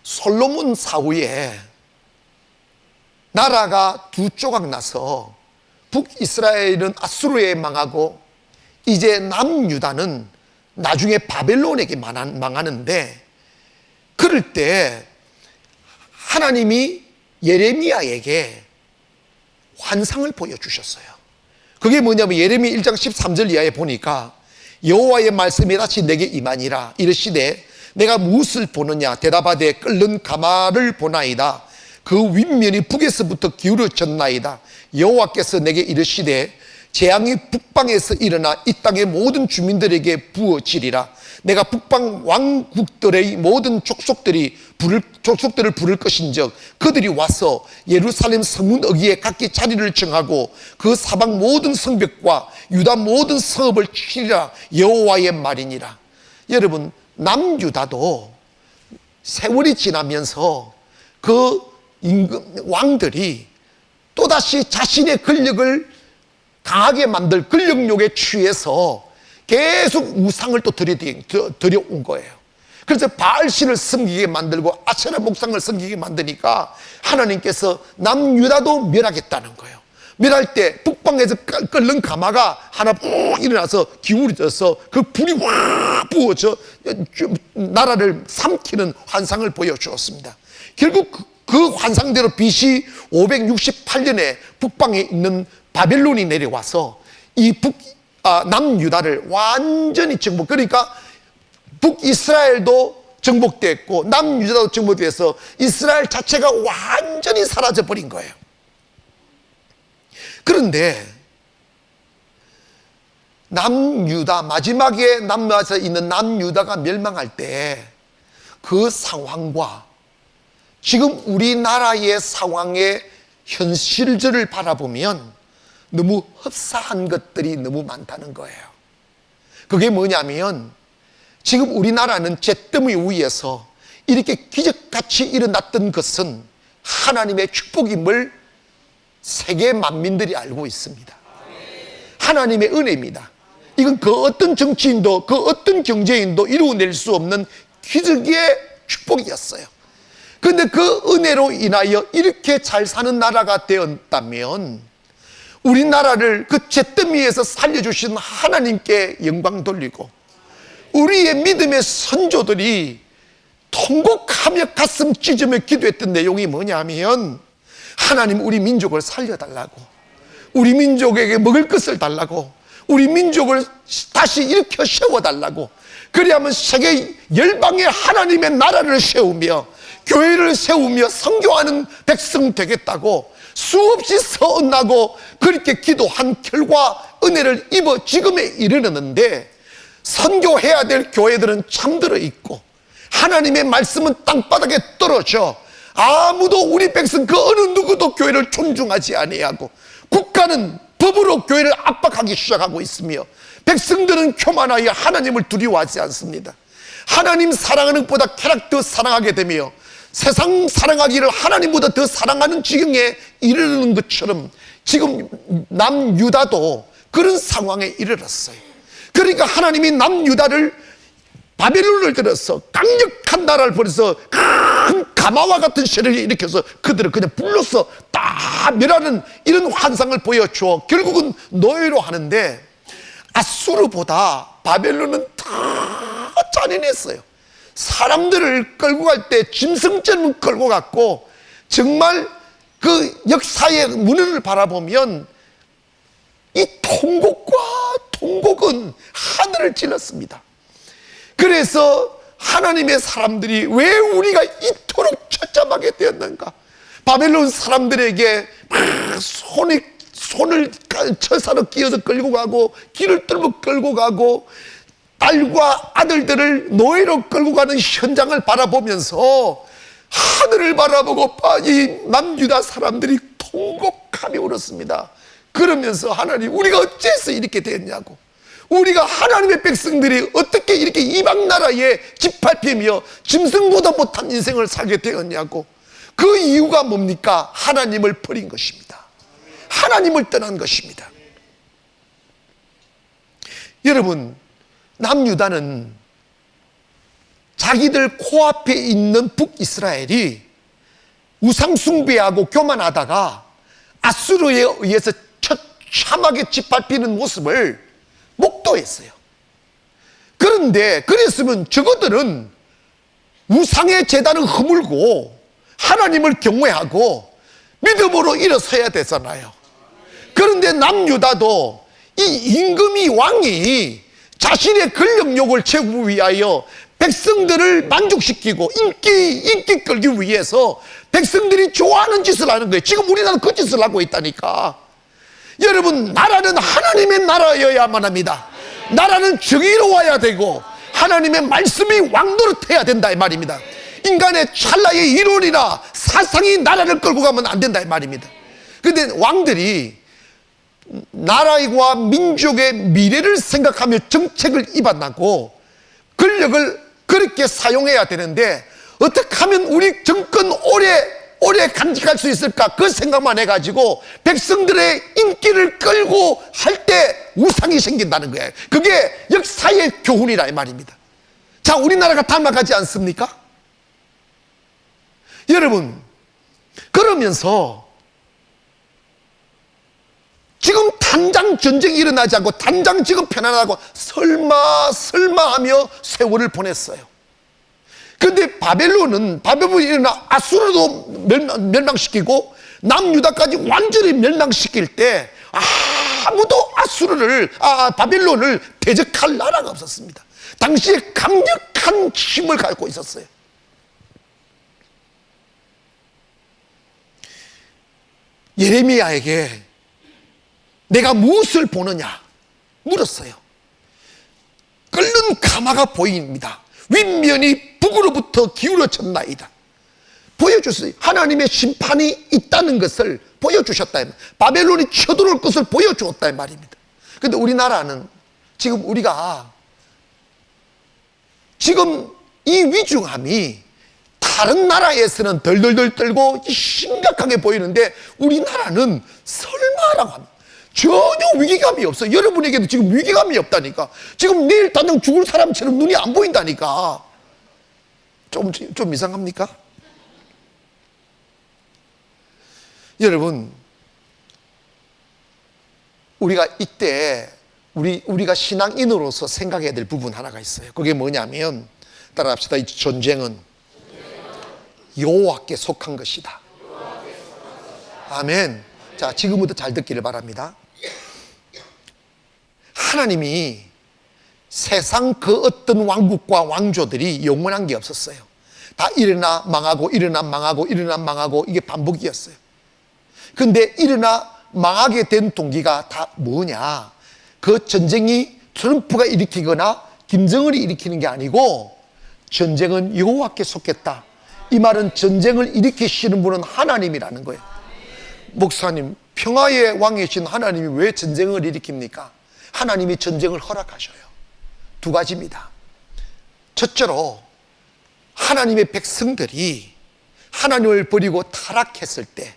[SPEAKER 4] 솔로몬 사후에 나라가 두 조각 나서 북이스라엘은 아수르에 망하고 이제 남유다는 나중에 바벨론에게 망하는데, 그럴 때 하나님이 예레미야에게 환상을 보여주셨어요. 그게 뭐냐면 예레미야 1장 13절 이하에 보니까 여호와의 말씀이 다시 내게 임하니라. 이르시되 내가 무엇을 보느냐? 대답하되 끓는 가마를 보나이다. 그 윗면이 북에서부터 기울어졌나이다. 여호와께서 내게 이르시되 재앙이 북방에서 일어나 이 땅의 모든 주민들에게 부어지리라. 내가 북방 왕국들의 모든 족속들을 부를 것인즉 그들이 와서 예루살렘 성문 어귀에 각기 자리를 정하고 그 사방 모든 성벽과 유다 모든 성읍을 치리라. 여호와의 말이니라. 여러분, 남유다도 세월이 지나면서 그 왕들이 또다시 자신의 권력을 강하게 만들 권력욕에 취해서 계속 우상을 또 들여온 거예요. 그래서 바알신을 섬기게 만들고 아세라 목상을 섬기게 만드니까 하나님께서 남유다도 멸하겠다는 거예요. 멸할 때 북방에서 끓는 가마가 하나 푹 일어나서 기울어져서 그 불이 확 부어져 나라를 삼키는 환상을 보여주었습니다. 결국 그 환상대로 BC 568년에 북방에 있는 바벨론이 내려와서 이 남유다를 완전히 정복, 그러니까 북이스라엘도 정복됐고 남유다도 정복돼서 이스라엘 자체가 완전히 사라져버린 거예요. 그런데 남유다, 마지막에 남유다에 있는 남유다가 멸망할 때 그 상황과 지금 우리나라의 상황의 현실들을 바라보면 너무 흡사한 것들이 너무 많다는 거예요. 그게 뭐냐면 지금 우리나라는 잿더미 위에서 이렇게 기적같이 일어났던 것은 하나님의 축복임을 세계 만민들이 알고 있습니다. 하나님의 은혜입니다. 이건 그 어떤 정치인도 그 어떤 경제인도 이루어낼 수 없는 기적의 축복이었어요. 그런데 그 은혜로 인하여 이렇게 잘 사는 나라가 되었다면 우리나라를 그 잿더미에서 살려주신 하나님께 영광 돌리고 우리의 믿음의 선조들이 통곡하며 가슴 찢으며 기도했던 내용이 뭐냐면 하나님 우리 민족을 살려달라고, 우리 민족에게 먹을 것을 달라고, 우리 민족을 다시 일으켜 세워달라고, 그리하면 세계 열방의 하나님의 나라를 세우며 교회를 세우며 선교하는 백성 되겠다고 수없이 서운하고 그렇게 기도한 결과 은혜를 입어 지금에 이르렀는데 선교해야 될 교회들은 잠들어 있고 하나님의 말씀은 땅바닥에 떨어져 아무도 우리 백성 그 어느 누구도 교회를 존중하지 아니하고 국가는 법으로 교회를 압박하기 시작하고 있으며 백성들은 교만하여 하나님을 두려워하지 않습니다. 하나님 사랑하는 것보다 쾌락 더 사랑하게 되며 세상 사랑하기를 하나님보다 더 사랑하는 지경에 이르는 것처럼 지금 남유다도 그런 상황에 이르렀어요. 그러니까 하나님이 남유다를 바벨론을 들어서 강력한 나라를 벌여서 큰 가마와 같은 세력을 일으켜서 그들을 그냥 불러서 다 멸하는 이런 환상을 보여주어 결국은 노예로 하는데 아수르보다 바벨론은 더 잔인했어요. 사람들을 끌고 갈 때 짐승처럼 끌고 갔고 정말 그 역사의 문을 바라보면 이 통곡은 하늘을 찔렀습니다. 그래서 하나님의 사람들이 왜 우리가 이토록 처참하게 되었는가? 바벨론 사람들에게 손을 처사로 끼어서 끌고 가고 길을 뚫고 끌고 가고 딸과 아들들을 노예로 끌고 가는 현장을 바라보면서 하늘을 바라보고 이 남유다 사람들이 통곡하며 울었습니다. 그러면서 하나님, 우리가 어째서 이렇게 됐냐고, 우리가 하나님의 백성들이 어떻게 이렇게 이방 나라에 짓밟히며 짐승보다 못한 인생을 살게 되었냐고. 그 이유가 뭡니까? 하나님을 버린 것입니다. 하나님을 떠난 것입니다. 여러분, 남유다는 자기들 코앞에 있는 북이스라엘이 우상숭배하고 교만하다가 아수르에 의해서 처참하게 짓밟히는 모습을 목도했어요. 그런데 그랬으면 저것들은 우상의 제단을 허물고 하나님을 경외하고 믿음으로 일어서야 되잖아요. 그런데 남유다도 이 임금이 왕이 자신의 권력욕을 채우기 위하여 백성들을 만족시키고 인기 끌기 위해서 백성들이 좋아하는 짓을 하는 거예요. 지금 우리나라는 그 짓을 하고 있다니까. 여러분, 나라는 하나님의 나라여야만 합니다. 나라는 정의로워야 되고 하나님의 말씀이 왕노릇해야 된다 이 말입니다. 인간의 찰나의 이론이나 사상이 나라를 끌고 가면 안 된다 이 말입니다. 그런데 왕들이 나라와 민족의 미래를 생각하며 정책을 입안하고 권력을 그렇게 사용해야 되는데 어떻게 하면 우리 정권 오래 간직할 수 있을까? 그 생각만 해가지고 백성들의 인기를 끌고 할 때 우상이 생긴다는 거예요. 그게 역사의 교훈이라 이 말입니다. 자, 우리나라가 닮아가지 않습니까? 여러분, 그러면서 지금 단장 전쟁이 일어나지 않고 단장 지금 편안하고 설마 하며 세월을 보냈어요. 그런데 바벨론이 일어나 아수르도 멸망시키고 남유다까지 완전히 멸망시킬 때 아무도 바벨론을 대적할 나라가 없었습니다. 당시에 강력한 힘을 갖고 있었어요. 예레미야에게 내가 무엇을 보느냐 물었어요. 끓는 가마가 보입니다. 윗면이 북으로부터 기울어졌나이다. 보여줬어요. 하나님의 심판이 있다는 것을 보여주셨다. 바벨론이 쳐들어올 것을 보여주었다 말입니다. 그런데 우리나라는 지금 우리가 지금 이 위중함이 다른 나라에서는 덜덜덜 떨고 심각하게 보이는데 우리나라는 설마라고 합니다. 전혀 위기감이 없어요. 여러분에게도 지금 위기감이 없다니까. 지금 내일 당장 죽을 사람처럼 눈이 안 보인다니까. 좀 이상합니까? 여러분, 우리가 이때 우리가 신앙인으로서 생각해야 될 부분 하나가 있어요. 그게 뭐냐면, 따라합시다. 이 전쟁은 여호와께 속한 것이다. 아멘. 자, 지금부터 잘 듣기를 바랍니다. 하나님이 세상 그 어떤 왕국과 왕조들이 영원한 게 없었어요. 다 일어나 망하고 일어나 망하고 일어나 망하고 이게 반복이었어요. 근데 일어나 망하게 된 동기가 다 뭐냐? 그 전쟁이 트럼프가 일으키거나 김정은이 일으키는 게 아니고 전쟁은 여호와께 속했다. 이 말은 전쟁을 일으키시는 분은 하나님이라는 거예요. 목사님, 평화의 왕이신 하나님이 왜 전쟁을 일으킵니까? 하나님이 전쟁을 허락하셔요. 두 가지입니다. 첫째로 하나님의 백성들이 하나님을 버리고 타락했을 때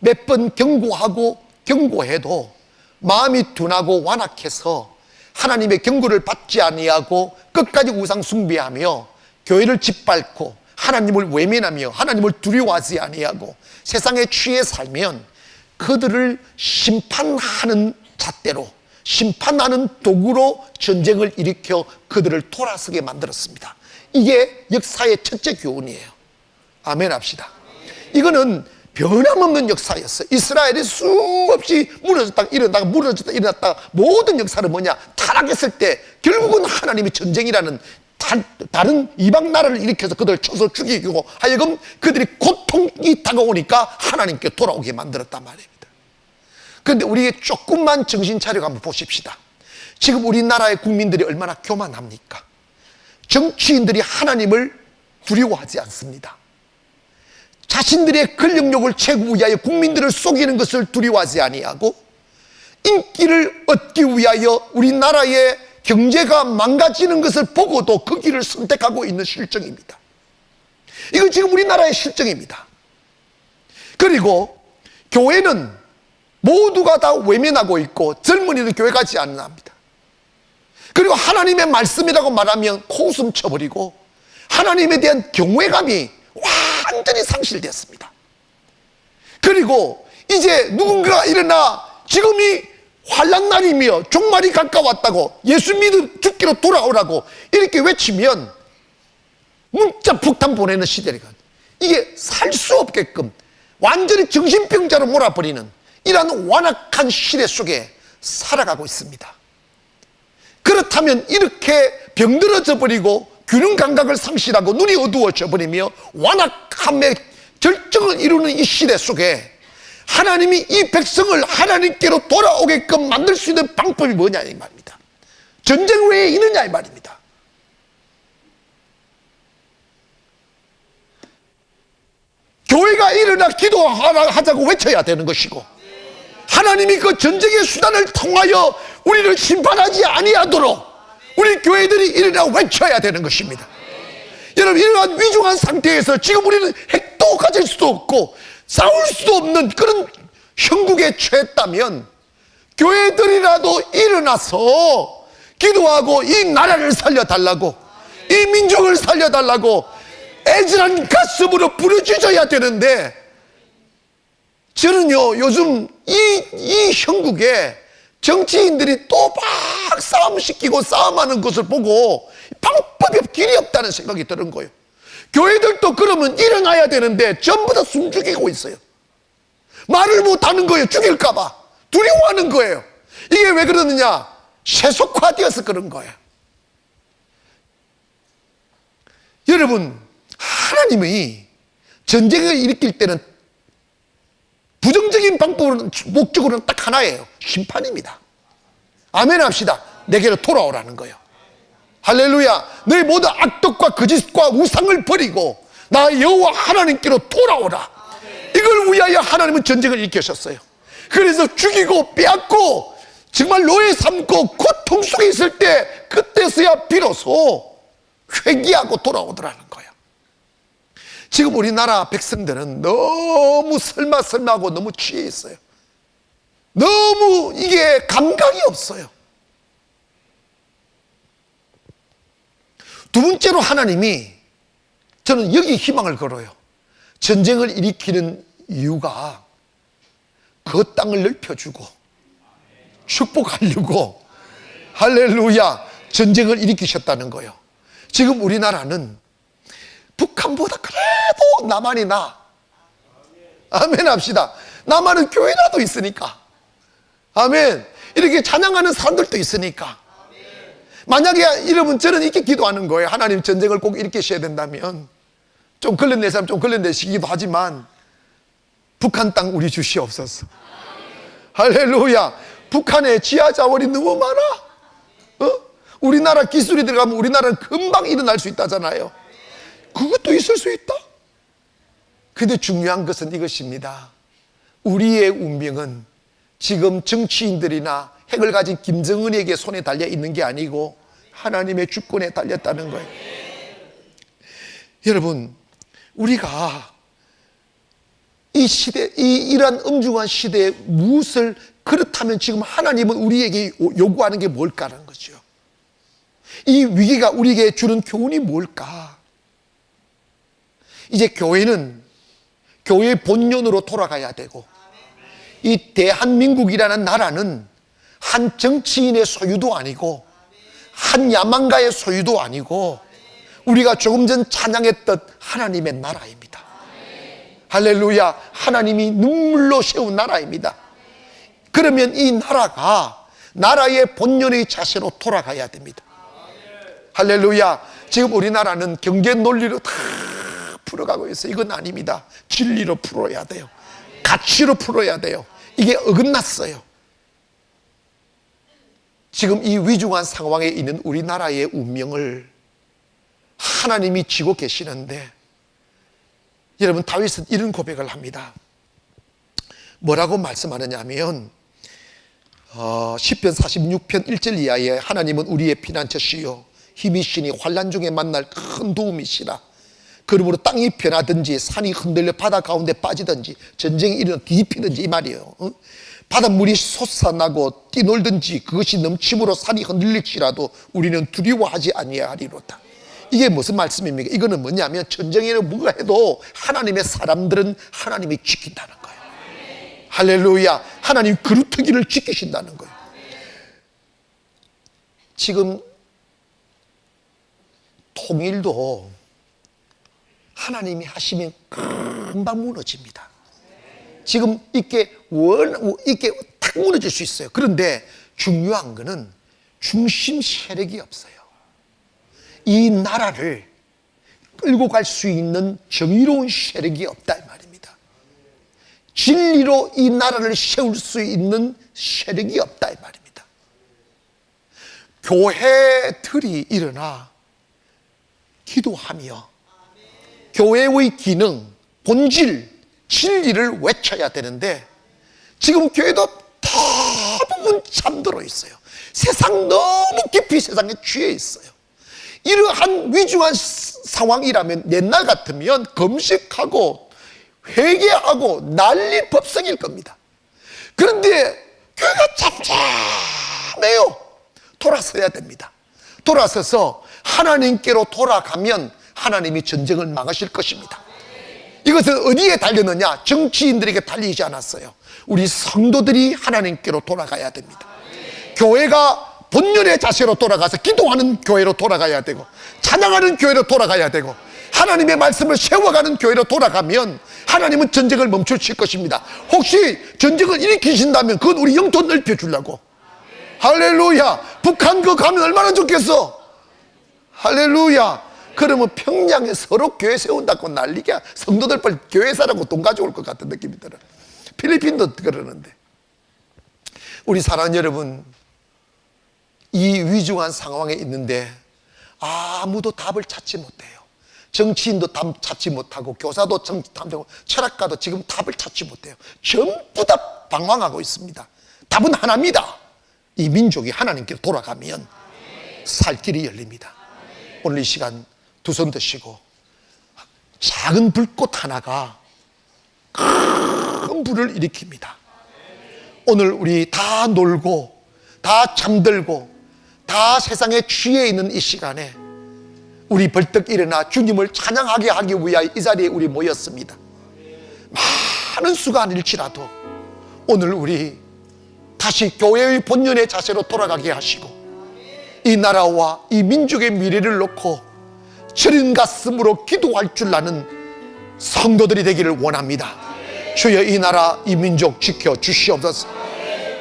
[SPEAKER 4] 몇 번 경고하고 경고해도 마음이 둔하고 완악해서 하나님의 경고를 받지 아니하고 끝까지 우상 숭배하며 교회를 짓밟고 하나님을 외면하며 하나님을 두려워하지 아니하고 세상에 취해 살면 그들을 심판하는 잣대로, 심판하는 도구로 전쟁을 일으켜 그들을 돌아서게 만들었습니다. 이게 역사의 첫째 교훈이에요. 아멘 합시다. 이거는 변함없는 역사였어요. 이스라엘이 수없이 무너졌다가 일어났다가 무너졌다가 일어났다가 모든 역사는 뭐냐? 타락했을 때 결국은 하나님이 전쟁이라는 다른 이방 나라를 일으켜서 그들을 쳐서 죽이고 하여금 그들이 고통이 다가오니까 하나님께 돌아오게 만들었단 말입니다. 그런데 우리에게 조금만 정신 차리고 한번 보십시다. 지금 우리나라의 국민들이 얼마나 교만합니까? 정치인들이 하나님을 두려워하지 않습니다. 자신들의 권력욕을 채우기 위하여 국민들을 속이는 것을 두려워하지 아니하고 인기를 얻기 위하여 우리나라의 경제가 망가지는 것을 보고도 그 길을 선택하고 있는 실정입니다. 이건 지금 우리나라의 실정입니다. 그리고 교회는 모두가 다 외면하고 있고 젊은이도 교회 가지 않습니다. 그리고 하나님의 말씀이라고 말하면 코웃음 쳐버리고 하나님에 대한 경외감이 완전히 상실되었습니다. 그리고 이제 누군가가 일어나 지금이 환난날이며 종말이 가까웠다고 예수 믿음 죽기로 돌아오라고 이렇게 외치면 문자 폭탄 보내는 시대니까 이게 살 수 없게끔 완전히 정신병자로 몰아버리는 이러한 완악한 시대 속에 살아가고 있습니다. 그렇다면 이렇게 병들어져 버리고 균형 감각을 상실하고 눈이 어두워져 버리며 완악함의 절정을 이루는 이 시대 속에 하나님이 이 백성을 하나님께로 돌아오게끔 만들 수 있는 방법이 뭐냐 이 말입니다. 전쟁 외에 있느냐 이 말입니다. 교회가 일어나 기도하자고 외쳐야 되는 것이고 하나님이 그 전쟁의 수단을 통하여 우리를 심판하지 아니하도록 우리 교회들이 일어나 외쳐야 되는 것입니다. 여러분, 이러한 위중한 상태에서 지금 우리는 핵도 가질 수도 없고 싸울 수도 없는 그런 형국에 처했다면 교회들이라도 일어나서 기도하고 이 나라를 살려달라고 이 민족을 살려달라고 애절한 가슴으로 부르짖어야 되는데 저는요 요즘 이 형국에 정치인들이 또 막 싸움시키고 싸움하는 것을 보고 방법이 길이 없다는 생각이 드는 거예요. 교회들도 그러면 일어나야 되는데 전부 다 숨죽이고 있어요. 말을 못하는 거예요. 죽일까 봐 두려워하는 거예요. 이게 왜 그러느냐? 세속화되어서 그런 거예요. 여러분, 하나님이 전쟁을 일으킬 때는 부정적인 방법으로는 목적으로는 딱 하나예요. 심판입니다. 아멘 합시다. 내게로 돌아오라는 거예요. 할렐루야. 너희 모든 악독과 거짓과 우상을 버리고 나 여호와 하나님께로 돌아오라. 이걸 위하여 하나님은 전쟁을 일으키셨어요. 그래서 죽이고 빼앗고 정말 노예 삼고 고통 속에 있을 때 그때서야 비로소 회개하고 돌아오더라는 거예요. 지금 우리나라 백성들은 너무 설마하고 너무 취해 있어요. 너무 이게 감각이 없어요. 두 번째로 하나님이 저는 여기 희망을 걸어요. 전쟁을 일으키는 이유가 그 땅을 넓혀주고 축복하려고 할렐루야 전쟁을 일으키셨다는 거예요. 지금 우리나라는 북한보다 그래도 남한이 나. 아멘 합시다. 남한은 교회라도 있으니까. 아멘. 이렇게 찬양하는 사람들도 있으니까. 만약에 여러분 저는 이렇게 기도하는 거예요. 하나님 전쟁을 꼭 일으키셔야 된다면 좀 걸려낼 사람 좀 걸려내시기도 하지만 북한 땅 우리 주시옵소서. 할렐루야. 북한에 지하 자원이 너무 많아. 우리나라 기술이 들어가면 우리나라는 금방 일어날 수 있다잖아요. 그것도 있을 수 있다. 근데 중요한 것은 이것입니다. 우리의 운명은 지금 정치인들이나 핵을 가진 김정은에게 손에 달려 있는 게 아니고 하나님의 주권에 달렸다는 거예요. 여러분, 우리가 이 시대, 이러한 엄중한 시대에 무엇을, 그렇다면 지금 하나님은 우리에게 요구하는 게 뭘까라는 거죠. 이 위기가 우리에게 주는 교훈이 뭘까? 이제 교회는 교회의 본연으로 돌아가야 되고, 이 대한민국이라는 나라는 한 정치인의 소유도 아니고 한 야망가의 소유도 아니고 우리가 조금 전 찬양했던 하나님의 나라입니다. 할렐루야. 하나님이 눈물로 세운 나라입니다. 그러면 이 나라가 나라의 본연의 자세로 돌아가야 됩니다. 할렐루야. 지금 우리나라는 경제 논리로 다 풀어가고 있어요. 이건 아닙니다. 진리로 풀어야 돼요. 가치로 풀어야 돼요. 이게 어긋났어요. 지금 이 위중한 상황에 있는 우리나라의 운명을 하나님이 쥐고 계시는데, 여러분, 다윗은 이런 고백을 합니다. 뭐라고 말씀하느냐 하면 시편 46편 1절 이하에 하나님은 우리의 피난처시요 힘이시니 환난 중에 만날 큰 도움이시라. 그러므로 땅이 변하든지 산이 흔들려 바다 가운데 빠지든지 전쟁이 일어나 뒤집히든지, 이 말이에요. 바닷물이 솟아나고 뛰놀든지 그것이 넘침으로 산이 흔들릴지라도 우리는 두려워하지 아니하리로다. 이게 무슨 말씀입니까? 이거는 뭐냐면 전쟁에는 뭐가 해도 하나님의 사람들은 하나님이 지킨다는 거예요. 할렐루야. 하나님 그루터기를 지키신다는 거예요. 지금 통일도 하나님이 하시면 금방 무너집니다. 지금 이렇게 탁 무너질 수 있어요. 그런데 중요한 거는 중심 세력이 없어요. 이 나라를 끌고 갈 수 있는 정의로운 세력이 없다, 이 말입니다. 진리로 이 나라를 세울 수 있는 세력이 없다, 이 말입니다. 교회들이 일어나 기도하며 교회의 기능, 본질, 진리를 외쳐야 되는데 지금 교회도 대부분 잠들어 있어요. 세상 너무 깊이 세상에 취해 있어요. 이러한 위중한 상황이라면 옛날 같으면 검색하고 회개하고 난리 법석일 겁니다. 그런데 교회가 잠잠해요. 돌아서야 됩니다. 돌아서서 하나님께로 돌아가면 하나님이 전쟁을 막으실 것입니다. 이것은 어디에 달렸느냐? 정치인들에게 달리지 않았어요. 우리 성도들이 하나님께로 돌아가야 됩니다. 교회가 본연의 자세로 돌아가서 기도하는 교회로 돌아가야 되고 찬양하는 교회로 돌아가야 되고 하나님의 말씀을 세워가는 교회로 돌아가면 하나님은 전쟁을 멈추실 것입니다. 혹시 전쟁을 일으키신다면 그건 우리 영토 넓혀주려고. 할렐루야. 북한 그 가면 얼마나 좋겠어. 할렐루야. 그러면 평양에 서로 교회 세운다고 난리가, 성도들 빨리 교회 사라고 돈 가져올 것 같은 느낌이 들어요. 필리핀도 그러는데. 우리 사랑하는 여러분, 이 위중한 상황에 있는데 아무도 답을 찾지 못해요. 정치인도 답 찾지 못하고 교사도 답 찾고 철학가도 지금 답을 찾지 못해요. 전부 다 방황하고 있습니다. 답은 하나입니다. 이 민족이 하나님께 돌아가면 살 길이 열립니다. 오늘 이 시간 두 손 드시고 작은 불꽃 하나가 큰 불을 일으킵니다. 오늘 우리 다 놀고 다 잠들고 다 세상에 취해 있는 이 시간에 우리 벌떡 일어나 주님을 찬양하게 하기 위하여 이 자리에 우리 모였습니다. 많은 수가 아닐지라도 오늘 우리 다시 교회의 본연의 자세로 돌아가게 하시고 이 나라와 이 민족의 미래를 놓고 저린 가슴으로 기도할 줄 아는 성도들이 되기를 원합니다. 주여 이 나라 이 민족 지켜 주시옵소서.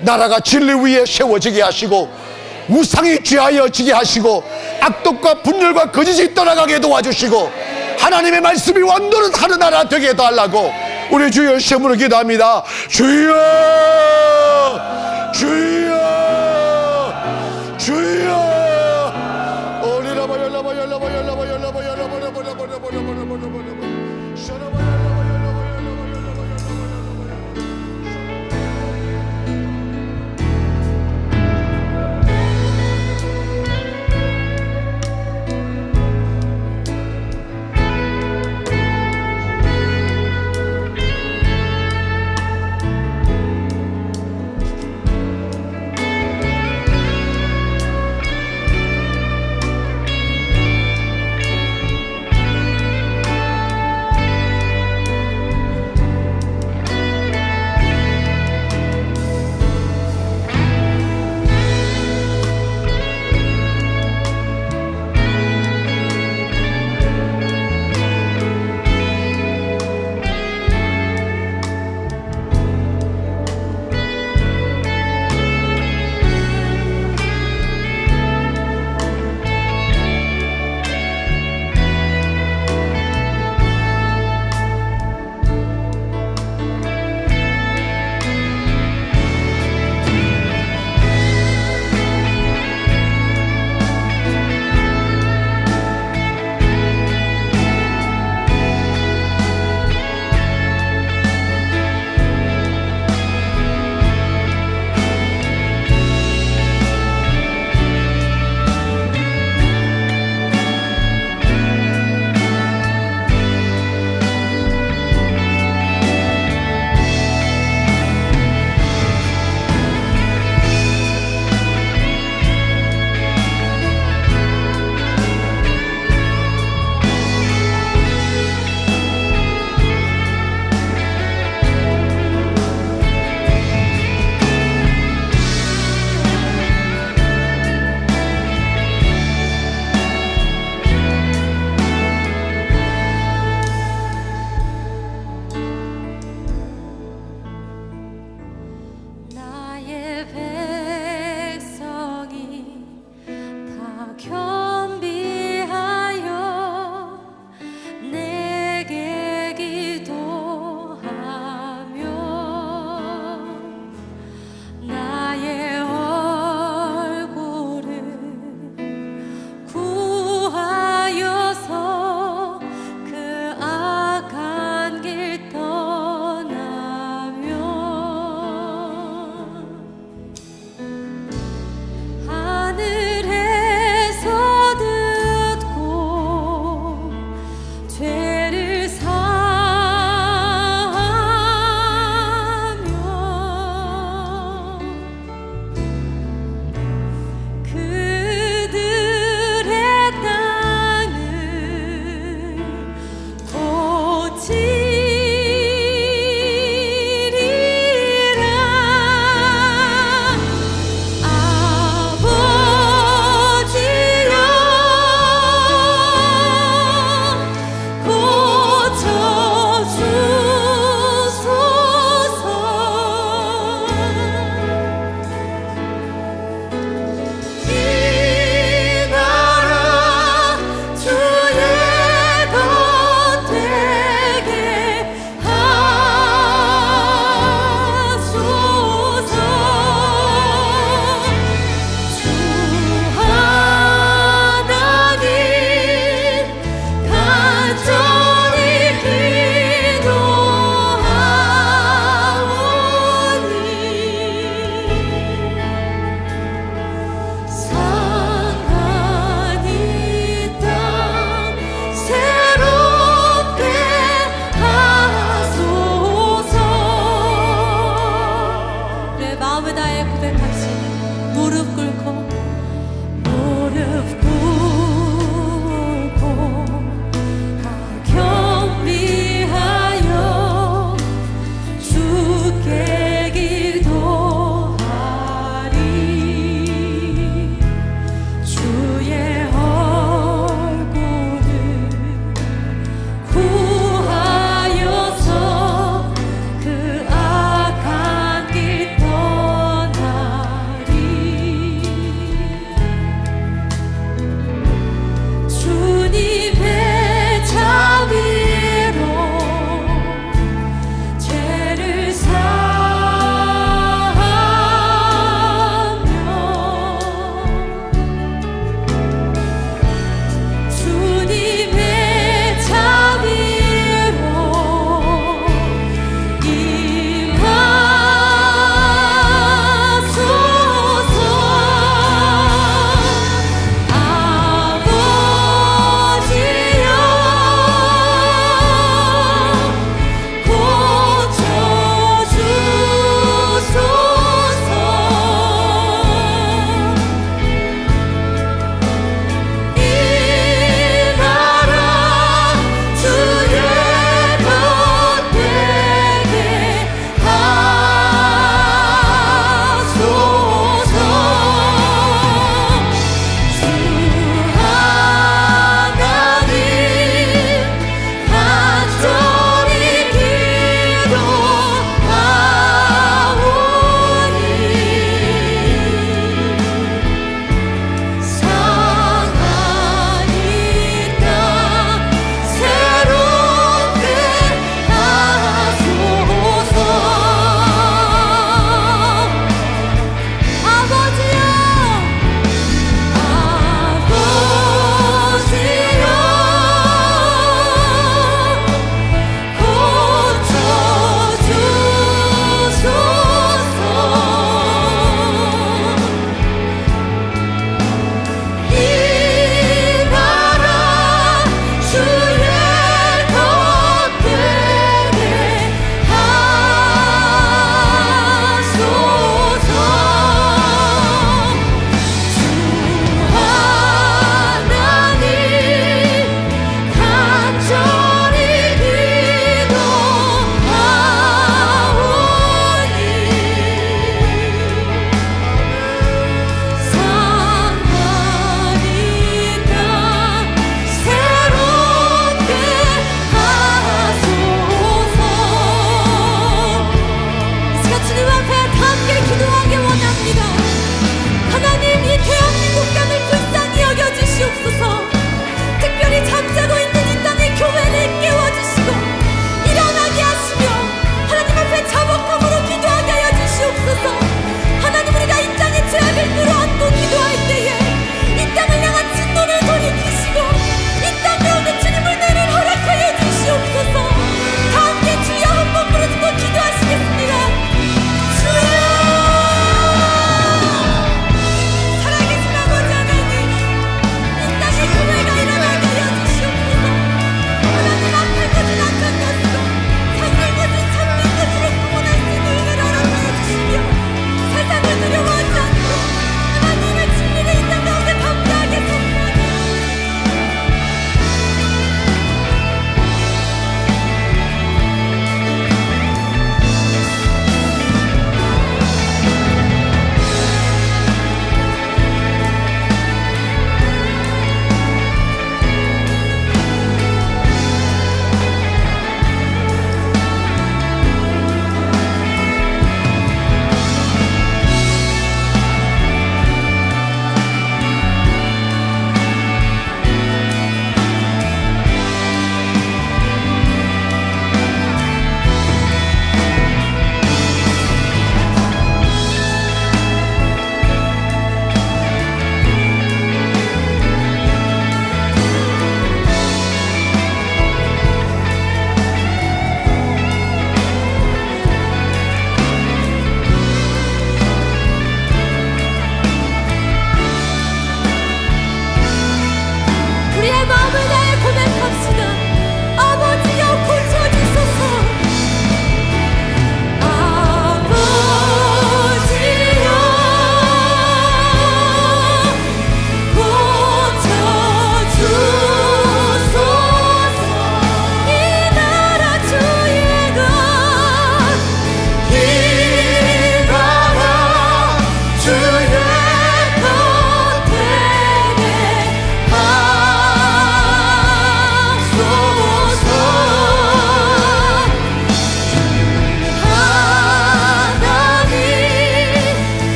[SPEAKER 4] 나라가 진리 위에 세워지게 하시고 우상이 죄하여지게 하시고 악독과 분열과 거짓이 떠나가게 도와주시고 하나님의 말씀이 완전한 하는 나라 되게 해달라고 우리 주여 시험으로 기도합니다. 주여 주여 주여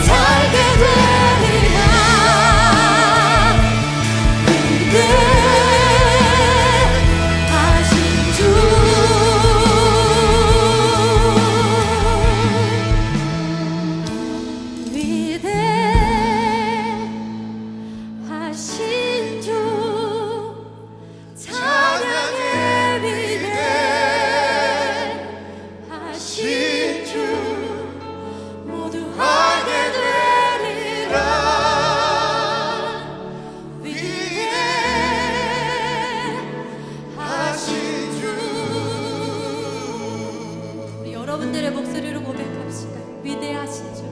[SPEAKER 3] 살게 되리라. 위대하신 주 위대하신 주 찬양의 위대하신 주 모두 알게 되리라. 위대하신 주 우리 여러분들의 목소리로 고백합시다. 위대하신 주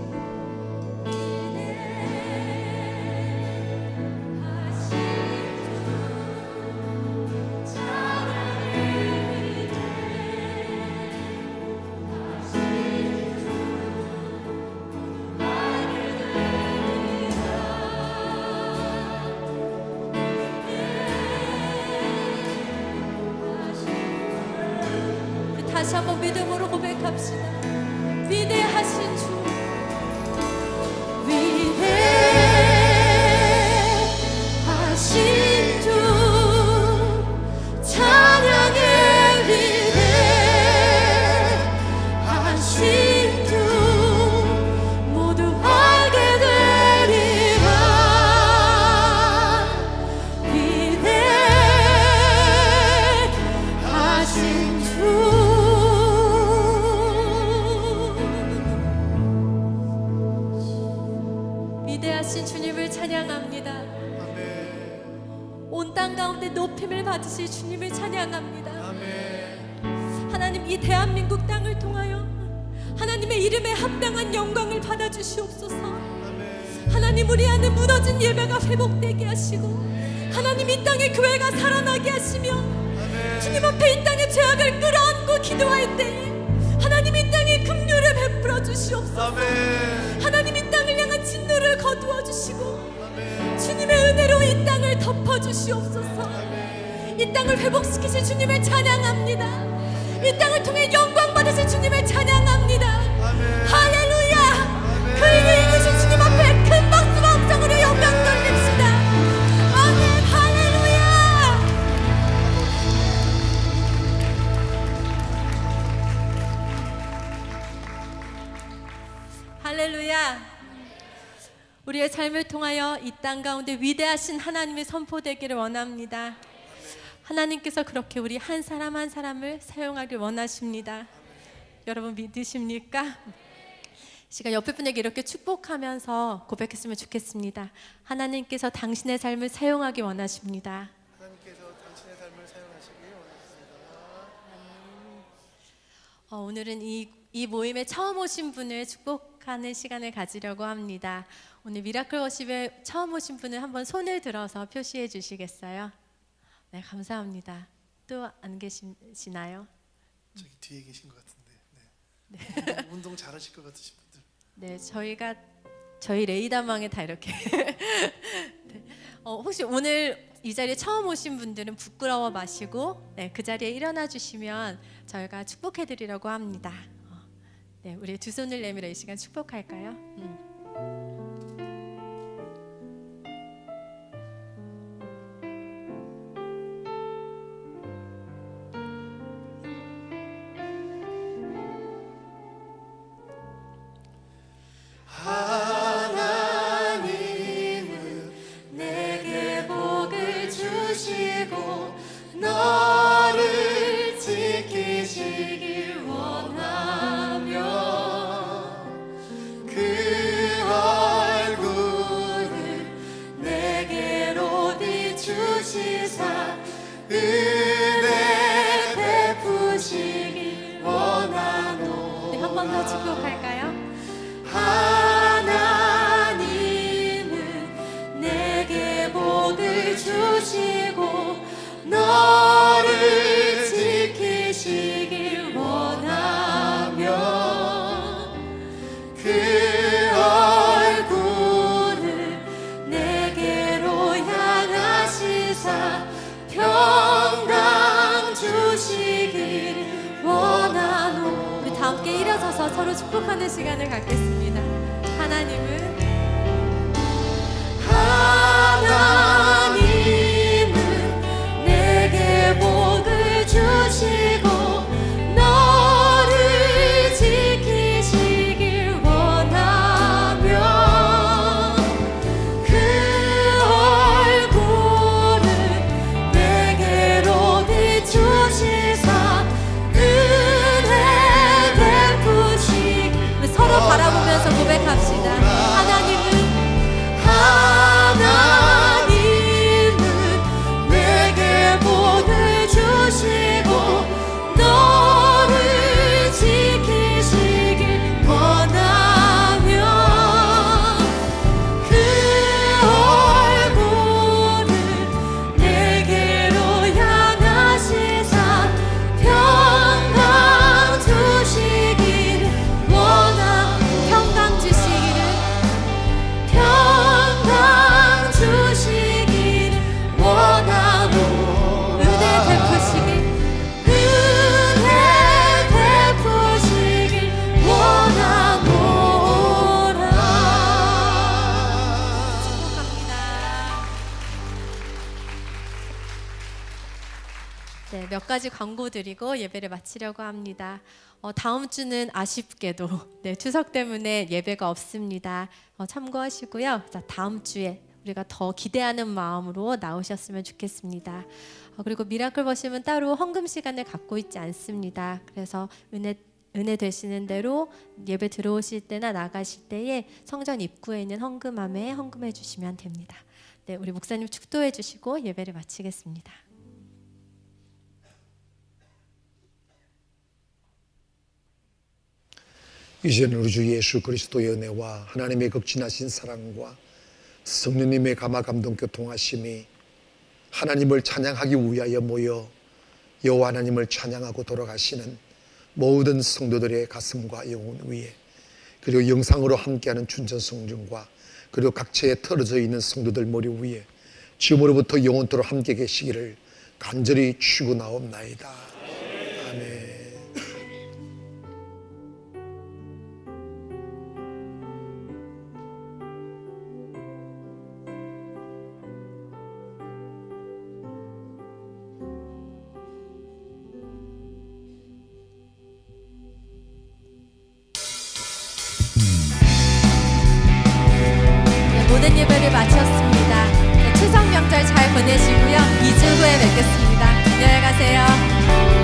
[SPEAKER 3] 다시 한번 믿음으로 고백합시다. 위대하신 주 위대하신 주 찬양의 위대하신 주 모두 알게 되리라. 위대하신 주 위대하신 주님을 찬양합니다. 온 땅 가운데 높임을 받으실 주님을 찬양합니다. 하나님, 이 대한민국 땅을 통하여 하나님의 이름에 합당한 영광을 받아주시옵소서. 하나님, 우리 안에 무너진 예배가 회복되게 하시고 하나님, 이 땅의 교회가 살아나게 하시며 주님 앞에 이 땅의 죄악을 끌어안고 기도할 때에 하나님, 이 땅에 긍휼을 베풀어 주시옵소서. 하나님, 이 땅을 향한 진노를 거두어 주시고 주님의 은혜로 이 땅을 덮어 주시옵소서. 이 땅을 회복시키실 주님을 찬양합니다. 이 땅을 통해 영광 받으실 주님을 찬양합니다. 할렐루야. 그 일을 이끄신 주님 앞에 큰 박수와 음성으로 영광 돌립시다. 아멘. 할렐루야. 할렐루야. 우리의 삶을 통하여 이 땅 가운데 위대하신 하나님의 선포되기를 원합니다. 하나님께서 그렇게 우리 한 사람 한 사람을 사용하길 원하십니다. 여러분 믿으십니까? 이 시간 옆에 분에게 이렇게 축복하면서 고백했으면 좋겠습니다. 하나님께서 당신의 삶을 사용하기 원하십니다.
[SPEAKER 1] 하나님께서 당신의 삶을 사용하시길 원하십니다.
[SPEAKER 3] 오늘은 이 모임에 처음 오신 분을 축복하는 시간을 가지려고 합니다. 오늘 미라클 워십에 처음 오신 분은 한번 손을 들어서 표시해 주시겠어요? 네, 감사합니다. 또 안 계시나요?
[SPEAKER 1] 저기 뒤에 계신 것 같은데. 네. 운동 잘하실 것 같으신 분들.
[SPEAKER 3] 네, 저희 레이다망에 다 이렇게. 네. 혹시 오늘 이 자리에 처음 오신 분들은 부끄러워 마시고 그 자리에 일어나 주시면 저희가 축복해 드리려고 합니다. 네, 우리 두 손을 내밀어 이 시간 축복할까요?
[SPEAKER 2] 하나님은 내게 복을 주시고 너를 지키시길 원하며 그 얼굴을 내게로 비추시사 은혜 베푸시길 원하노.
[SPEAKER 3] 네, 한 번 더 축복할까요?
[SPEAKER 2] 하나님은 내게 복을 주시고 너를 지키시길 원하며 그 얼굴을 내게로 향하시사 평강 주시길 원하노.
[SPEAKER 3] 우리 다 함께 일어서서 서로 축복하는 시간을 갖겠습니다. 하나님은 네, 몇 가지 광고 드리고 예배를 마치려고 합니다. 다음 주는 아쉽게도 네, 추석 때문에 예배가 없습니다. 참고하시고요. 자, 다음 주에 우리가 더 기대하는 마음으로 나오셨으면 좋겠습니다. 그리고 미라클 버심은 따로 헌금 시간을 갖고 있지 않습니다. 그래서 은혜 되시는 대로 예배 들어오실 때나 나가실 때에 성전 입구에 있는 헌금함에 헌금해 주시면 됩니다. 네, 우리 목사님 축도해 주시고 예배를 마치겠습니다.
[SPEAKER 4] 이제는 우리 주 예수 그리스도의 은혜와 하나님의 극진하신 사랑과 성령님의 감화 감동 교통하심이 하나님을 찬양하기 위하여 모여 여호와 하나님을 찬양하고 돌아가시는 모든 성도들의 가슴과 영혼 위에, 그리고 영상으로 함께하는 춘전성중과 그리고 각처에 틀어져 있는 성도들 머리 위에 지금으로부터 영원토록 함께 계시기를 간절히 축원하옵나이다. 아멘.
[SPEAKER 3] 모든 예배를 마쳤습니다. 네, 추석 명절 잘 보내시고요. 2주 후에 뵙겠습니다. 안녕히 가세요.